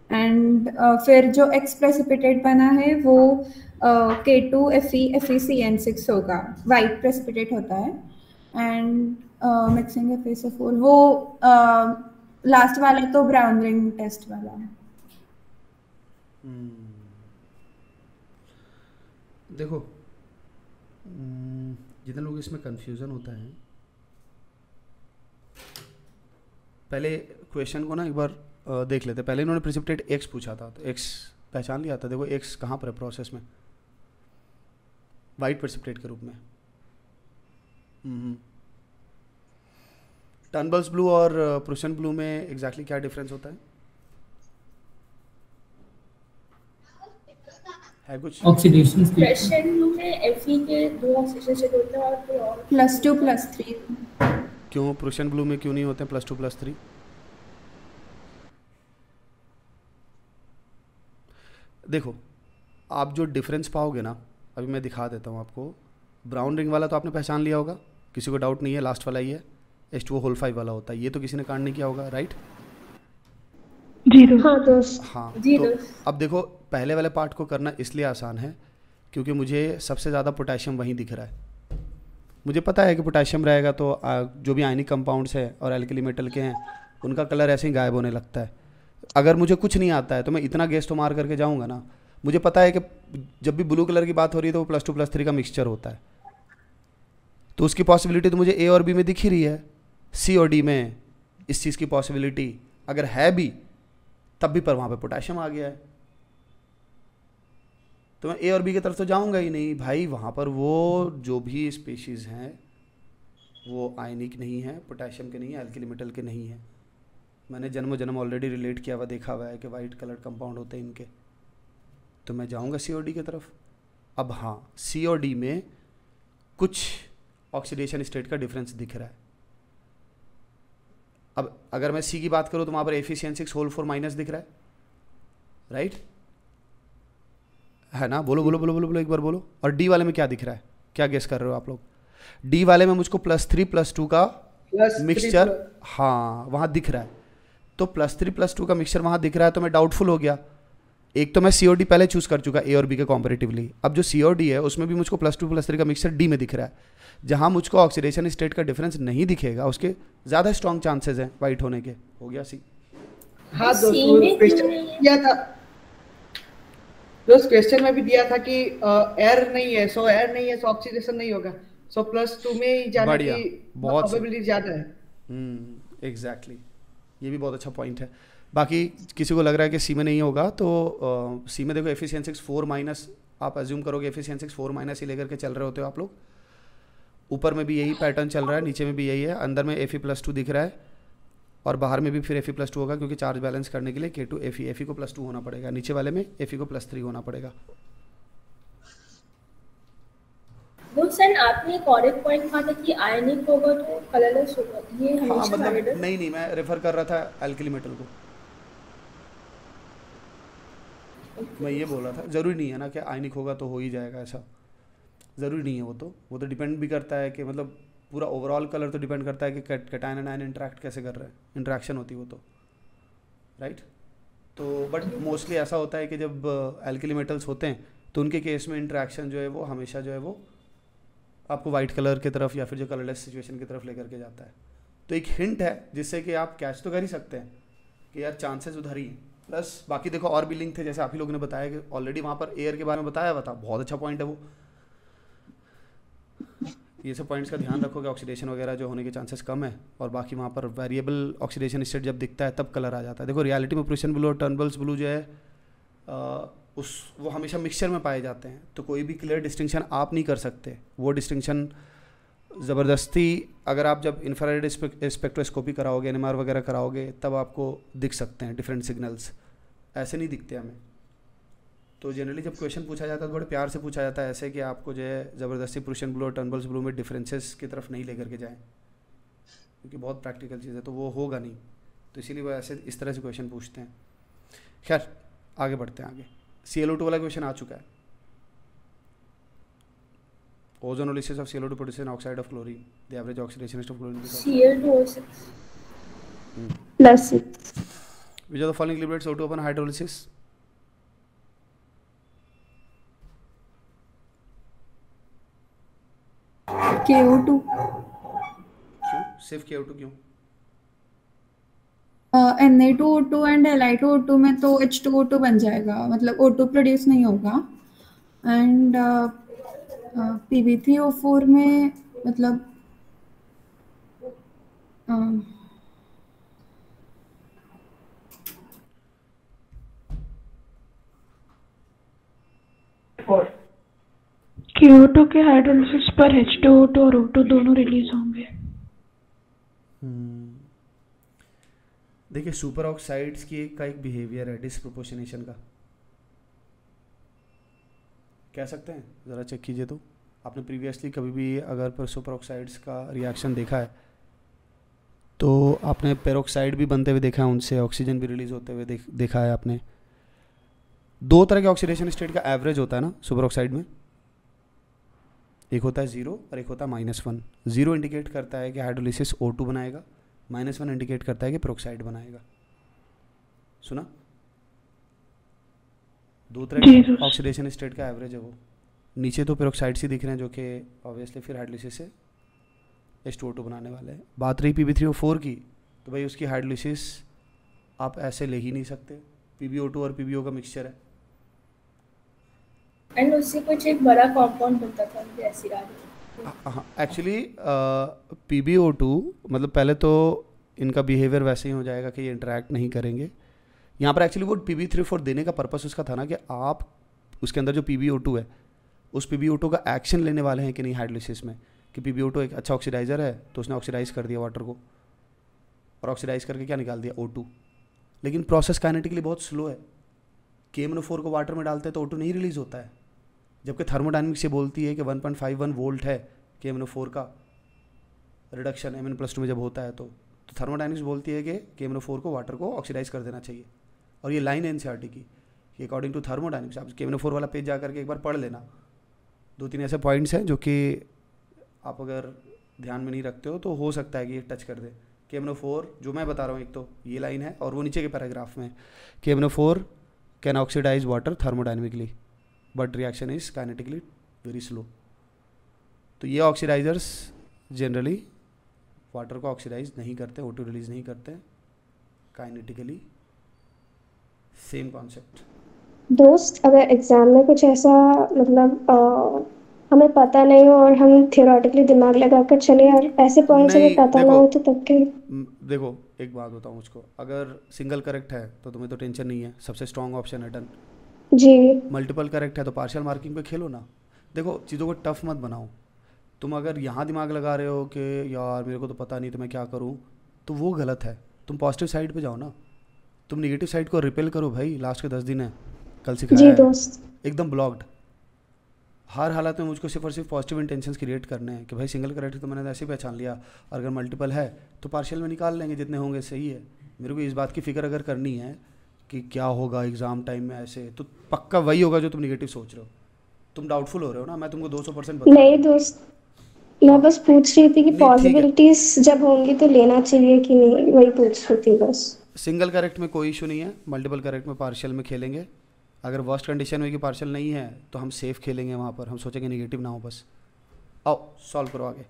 एंड फिर जो एक्स प्रेसिपिटेट बना है वो K2 FeCN6 होगा, वाइट प्रेसिपिटेट होता है। एंड मिक्सिंग FeSO4 वो लास्ट वाला तो ब्राउन रिंग टेस्ट वाला है।
देखो, जितने लोग इसमें कंफ्यूजन होता है, पहले क्वेश्चन को ना एक बार देख लेते। पहले इन्होंने प्रेसिपिटेट एक्स पूछा था, तो एक्स पहचान लिया था। देखो एक्स कहाँ पर है प्रोसेस में, वाइट प्रेसिपिटेट के रूप में। टर्नबल्स ब्लू और प्रूशियन ब्लू में एग्जैक्टली क्या डिफरेंस होता है कुछ?
ऑक्सीडेशन प्रूशियन ब्लू में Fe के 2 ऑक्सीडेशन स्टेट होते हैं और फिर और
+2 +3।
क्यों प्रूशियन ब्लू में क्यों नहीं होते +2 +3? देखो, आप जो डिफरेंस पाओगे ना, अभी मैं दिखा देता हूँ आपको। ब्राउन रिंग वाला तो आपने पहचान लिया होगा, किसी को डाउट नहीं है। लास्ट वाला ही है, H2O5 वाला होता है। ये तो किसी ने कांड नहीं किया होगा, राइट?
जी दोस्त।
हाँ दोस्त।
हाँ
जी
तो
दोस्त।
अब देखो, पहले वाले पार्ट को करना इसलिए आसान है क्योंकि मुझे सबसे ज़्यादा पोटेशियम वहीं दिख रहा है। मुझे पता है कि पोटेशियम रहेगा तो जो भी आयनिक कंपाउंड्स है और एल्कली मेटल के हैं उनका कलर ऐसे ही गायब होने लगता है। अगर मुझे कुछ नहीं आता है तो मैं इतना गैस तो मार करके जाऊँगा ना। मुझे पता है कि जब भी ब्लू कलर की बात हो रही है तो वो +2 +3 का मिक्सचर होता है, तो उसकी पॉसिबिलिटी तो मुझे A और B में दिख ही रही है। C और D में इस चीज़ की पॉसिबिलिटी अगर है भी तब भी पर वहाँ पे पोटेशियम आ गया है, तो मैं A और B की तरफ तो जाऊँगा ही नहीं भाई। वहाँ पर वो जो भी स्पीशीज़ हैं वो आयनिक नहीं है, पोटेशियम के नहीं है, एल्कली मेटल के नहीं है। मैंने जन्म जन्म ऑलरेडी रिलेट किया हुआ, देखा हुआ है कि वाइट कलर कंपाउंड होते हैं इनके, तो मैं जाऊँगा C और D की तरफ। अब हाँ, C और D में कुछ ऑक्सीडेशन स्टेट का डिफरेंस दिख रहा है। अब अगर मैं सी की बात करूँ तो वहाँ पर Fe(CN6) होल 4 माइनस दिख रहा है, राइट है ना? बोलो बोलो बोलो बोलो बोलो एक बार बोलो। और डी वाले में क्या दिख रहा है, क्या गेस कर रहे हो आप लोग? डी वाले में मुझको +3 +2 का मिक्सचर, हाँ वहाँ दिख रहा है। तो +3 +2 का मिक्सचर वहाँ दिख रहा है, तो मैं डाउटफुल हो गया। एक तो मैं COD पहले चूज कर चुका ए और बी के कॉम्पेरेटिवली, अब जो COD है उसमें भी मुझको +2 +3 का मिक्सचर डी में दिख रहा है। जहाँ मुझको ऑक्सीडेशन स्टेट का डिफरेंस नहीं दिखेगा उसके ज़्यादा स्ट्रॉन्ग चांसेस हैं वाइट होने के। हो गया सी?
हाँ दोस्तों, क्वेश्चन दिया था, दोस्त क्वेश्चन में भी दिया था कि एयर नहीं है, सो एयर नहीं है सो ऑक्सीडेशन नहीं होगा, सो +2 में ही जाने की प्रोबेबिलिटी ज़्यादा है।
एग्जैक्टली, ये भी बहुत अच्छा पॉइंट है। बाकी किसी को लग रहा है कि सी में नहीं होगा तो सी में देखो Fe(CN6) 4 माइनस, आप अज्यूम करोगे Fe(CN6) 4 माइनस ही लेकर के चल रहे होते हो आप लोग। ऊपर में भी यही पैटर्न चल रहा है, नीचे में भी यही है, अंदर में Fe+2 दिख रहा है और बाहर में भी फिर Fe+2 होगा, क्योंकि चार्ज बैलेंस करने के लिए K2 Fe को +2 होना पड़ेगा, नीचे वाले में Fe को +3 होना पड़ेगा।
वो सर आपने एक और एक पॉइंट कहा था कि आयनिक होगा तो कलरलेस होगा, ये हमेशा
हाँ, मतलब
valid है?
नहीं मैं रेफर कर रहा था एल्कली मेटल को। मैं ये बोल रहा था ज़रूरी नहीं है ना कि आयनिक होगा तो हो ही जाएगा, ऐसा ज़रूरी नहीं है। वो तो डिपेंड भी करता है कि मतलब पूरा ओवरऑल कलर तो डिपेंड करता है कि कैटायन एंड आयन इंटरेक्ट कैसे कर रहे हैं, इंटरेक्शन होती है वो तो, राइट। तो बट मोस्टली ऐसा होता है कि जब एल्कली मेटल्स होते हैं तो उनके केस में इंटरेक्शन जो है वो हमेशा जो है वो आपको वाइट कलर की तरफ या फिर जो कलरलेस सिचुएशन की तरफ लेकर के जाता है। तो एक हिंट है जिससे कि आप कैच तो कर ही सकते हैं कि यार चांसेस उधर ही। प्लस बाकी देखो और भी लिंक थे, जैसे आप ही लोगों ने बताया कि ऑलरेडी वहाँ पर एयर के बारे में बताया हुआ था, बहुत अच्छा पॉइंट है वो। ये सब पॉइंट्स का ध्यान रखो कि ऑक्सीडेशन वगैरह जो होने के चांसेस कम है, और बाकी वहाँ पर वेरिएबल ऑक्सीडेशन स्टेट जब दिखता है तब कलर आ जाता है। देखो रियलिटी में प्रूशियन ब्लू और टर्नबल्स ब्लू जो है वो हमेशा मिक्सचर में पाए जाते हैं, तो कोई भी क्लियर डिस्टिंक्शन आप नहीं कर सकते। वो डिस्टिंक्शन ज़बरदस्ती अगर आप जब इंफ्रारेड स्पेक्ट्रोस्कोपी कराओगे, NMR वगैरह कराओगे, तब आपको दिख सकते हैं डिफरेंट सिग्नल्स, ऐसे नहीं दिखते हमें। तो जनरली जब क्वेश्चन पूछा जाता है तो बड़े प्यार से पूछा जाता है ऐसे कि आपको जो है ज़बरदस्ती प्रूशियन ब्लू और टर्नबल्स ब्लू में डिफरेंसेस की तरफ नहीं लेकर के जाएं, क्योंकि बहुत प्रैक्टिकल चीज़ है, तो वो होगा नहीं, तो इसीलिए वो ऐसे इस तरह से क्वेश्चन पूछते हैं। खैर आगे बढ़ते हैं आगे। ClO2 वाला क्वेश्चन आ चुका है। Ozonolysis of ClO2 produces an oxide of chlorine. The average oxidation rate of chlorine is
Cl2O6
+6.
Which of the following liberates O2 upon hydrolysis?
KO2।
क्यों सिर्फ KO2 क्यों?
Na2O2 एंड Li2O2 में तो H2O2 बन जाएगा, मतलब O2 प्रोड्यूस नहीं होगा। एंड Pb3O4 में मतलब
CO2 के हाइड्रोलिसिस पर H2O2 और O2 दोनों रिलीज होंगे।
देखिए सुपर ऑक्साइड्स की का एक बिहेवियर है डिस्प्रोपोर्शनेशन का, कह सकते हैं, ज़रा चेक कीजिए। तो आपने प्रीवियसली कभी भी अगर पर सुपर ऑक्साइड्स का रिएक्शन देखा है तो आपने पेरोक्साइड भी बनते हुए देखा है, उनसे ऑक्सीजन भी रिलीज होते हुए देखा है आपने। दो तरह के ऑक्सीडेशन स्टेट का एवरेज होता है ना सुपर ऑक्साइड में, एक होता है 0 और एक होता है -1। 0 इंडिकेट करता है कि हाइड्रोलिसिस O2 बनाएगा, -1 इंडिकेट करता है कि पेरोक्साइड बनाएगा। सुना? दो तरह के ऑक्सीडेशन स्टेट का एवरेज है वो। नीचे तो पेरोक्साइड से दिख रहे हैं जो कि ऑब्वियसली फिर हाइड्रोलिसिस से H2O2 बनाने वाले हैं। बात रही Pb3O4 की, तो भाई उसकी हाइड्रोलिसिस आप ऐसे ले ही नहीं सकते, PbO2 और PbO का मिक्सचर है।
एंड उससे कुछ एक बड़ा कंपाउंड बनता था जैसी
हाँ एक्चुअली PbO2 मतलब पहले तो इनका बिहेवियर वैसे ही हो जाएगा कि ये इंटरेक्ट नहीं करेंगे। यहाँ पर एक्चुअली वो Pb3O4 देने का पर्पस उसका था ना कि आप उसके अंदर जो PbO2 है उस PbO2 का एक्शन लेने वाले हैं कि नहीं हाइड्रोलिसिस में, कि PbO2 एक अच्छा ऑक्सीडाइज़र है तो उसने ऑक्सीडाइज कर दिया वाटर को, और ऑक्सीडाइज करके क्या निकाल दिया O2। लेकिन प्रोसेस काइनेटिकली बहुत स्लो है। KMnO4 को वाटर में डालते हैं तो O2 नहीं रिलीज होता है, जबकि थर्मोडायनेमिक्स ये बोलती है कि 1.51 वोल्ट है KMnO4 का रिडक्शन Mn+2 में जब होता है तो तो थर्मोडायनेमिक्स बोलती है कि KMnO4 को वाटर को ऑक्सीडाइज कर देना चाहिए, और ये लाइन है NCERT की कि अकॉर्डिंग टू थर्मोडायनेमिक्स। आप KMnO4 वाला पेज जा करके एक बार पढ़ लेना, 2-3 ऐसे पॉइंट्स हैं जो कि आप अगर ध्यान में नहीं रखते हो तो हो सकता है कि ये टच कर दे। KMnO4 जो मैं बता रहा हूँ, एक तो ये लाइन है और वो नीचे के पैराग्राफ में KMnO4 can oxidise water thermodynamically but reaction is kinetically very slow. तो ये ऑक्सीडाइजर्स जनरली वाटर को ऑक्सीडाइज नहीं करते, O2 रिलीज नहीं करते काइनेटिकली। Same concept.
दोस्त, अगर एग्जाम में कुछ ऐसा मतलब हमें पता नहीं हो और हम थियोरेटिकली दिमाग लगाकर चले और ऐसे पॉइंट्स हमें पता ना हो तो तब के
देखो एक बात बताऊँ मुझको, अगर सिंगल करेक्ट है तो तुम्हें तो टेंशन नहीं है, सबसे स्ट्रॉन्ग ऑप्शन है, डन।
जी।
मल्टीपल करेक्ट है तो पार्शियल मार्किंग पे खेलो ना। देखो चीज़ों को टफ मत बनाओ। तुम अगर यहाँ दिमाग लगा रहे हो कि यार मेरे को तो पता नहीं तो मैं क्या करूँ, तो वो गलत है। तुम पॉजिटिव साइड पे जाओ ना, तुम नेगेटिव साइड को रिपेल करो भाई। लास्ट के 10 दिन है, कल सिखाया है एकदम ब्लॉक्ड। हर हालत में मुझको सिर्फ और सिर्फ पॉजिटिव इंटेंशंस क्रिएट करने हैं कि भाई सिंगल करेक्ट तो मैंने ऐसे ही पहचान लिया, और अगर मल्टीपल है तो पार्शियल में निकाल लेंगे जितने होंगे, सही है। मेरे को इस बात की फिक्र अगर करनी है कि क्या होगा एग्जाम टाइम में ऐसे, तो पक्का वही होगा जो तुम निगेटिव सोच रहे हो। तुम डाउटफुल हो रहे हो ना, मैं तुमको 200% बता
नहीं दोस्त, मैं बस पूछ रही थी कि पॉसिबिलिटीज जब होंगी तो लेना चाहिए कि नहीं, वही पूछ रही थी बस।
सिंगल करेक्ट में कोई इशू नहीं है, मल्टीपल करेक्ट में पार्शियल में खेलेंगे। अगर वर्स्ट कंडीशन में कि पार्शियल नहीं है तो हम सेफ खेलेंगे, वहाँ पर हम सोचेंगे नेगेटिव ना हो बस। आओ सॉल्व करो आगे।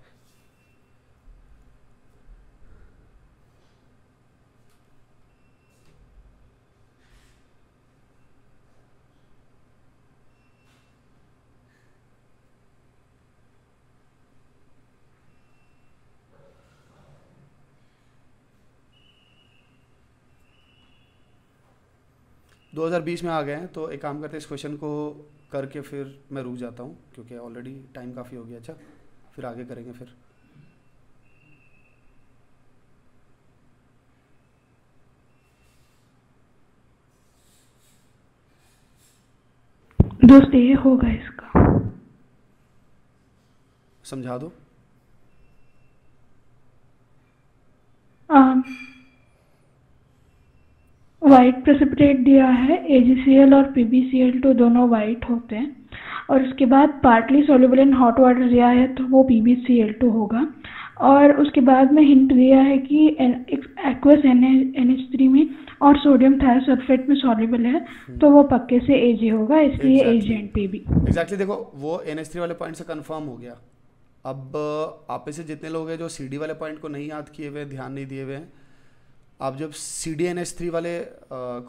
दो 2020 में आ गए हैं, तो एक काम करते हैं, इस क्वेश्चन को करके फिर मैं रुक जाता हूँ क्योंकि ऑलरेडी टाइम काफ़ी हो गया। अच्छा फिर आगे करेंगे फिर।
दोस्त ये होगा इसका,
समझा दो।
वाइट प्रेसिपिटेट दिया है, AgCl और PbCl2 दोनों वाइट होते हैं, और उसके बाद partly soluble in hot water दिया है तो वो PbCl2 होगा, और उसके बाद में हिंट दिया है कि एक्वस NH3 में और सोडियम थायोसल्फेट में सॉल्युबल है तो वो पक्के से Ag होगा, इसलिए Ag एंड Pb।
एग्जैक्टली देखो वो NH3 वाले पॉइंट से कंफर्म हो गया। अब आप में से जितने लोग हैं जो CD वाले पॉइंट को नहीं याद किए हुए, ध्यान नहीं दिए हुए हैं, आप जब CdNH3 वाले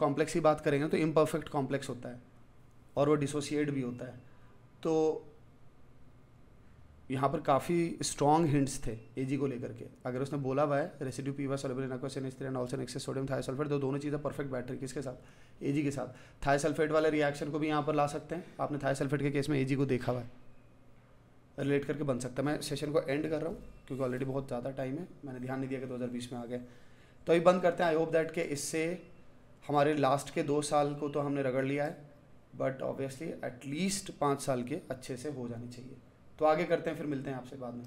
कॉम्प्लेक्स की बात करेंगे तो इम्परफेक्ट कॉम्प्लेक्स होता है और वो डिसोसिएट भी होता है। तो यहाँ पर काफ़ी स्ट्रॉन्ग हिंट्स थे Ag को लेकर के। अगर उसने बोला हुआ है residue P soluble in aqueous NH3 and also access sodium thiosulphate, तो दोनों चीज़ें परफेक्ट बैठ रही, किसके साथ, Ag के साथ। थायोसल्फेट वाले रिएक्शन को भी यहाँ पर ला सकते हैं, आपने थायोसल्फेट के केस में Ag को देखा हुआ है, रिलेट करके बन सकता है। मैं सेशन को एंड कर रहा हूँ क्योंकि ऑलरेडी बहुत ज़्यादा टाइम है, मैंने ध्यान नहीं दिया कि 2020 में आ गए, तो अभी बंद करते हैं। आई होप दैट कि इससे हमारे लास्ट के 2 साल को तो हमने रगड़ लिया है, बट ऑब्वियसली एटलीस्ट 5 साल के अच्छे से हो जानी चाहिए। तो आगे करते हैं, फिर मिलते हैं आपसे बाद में।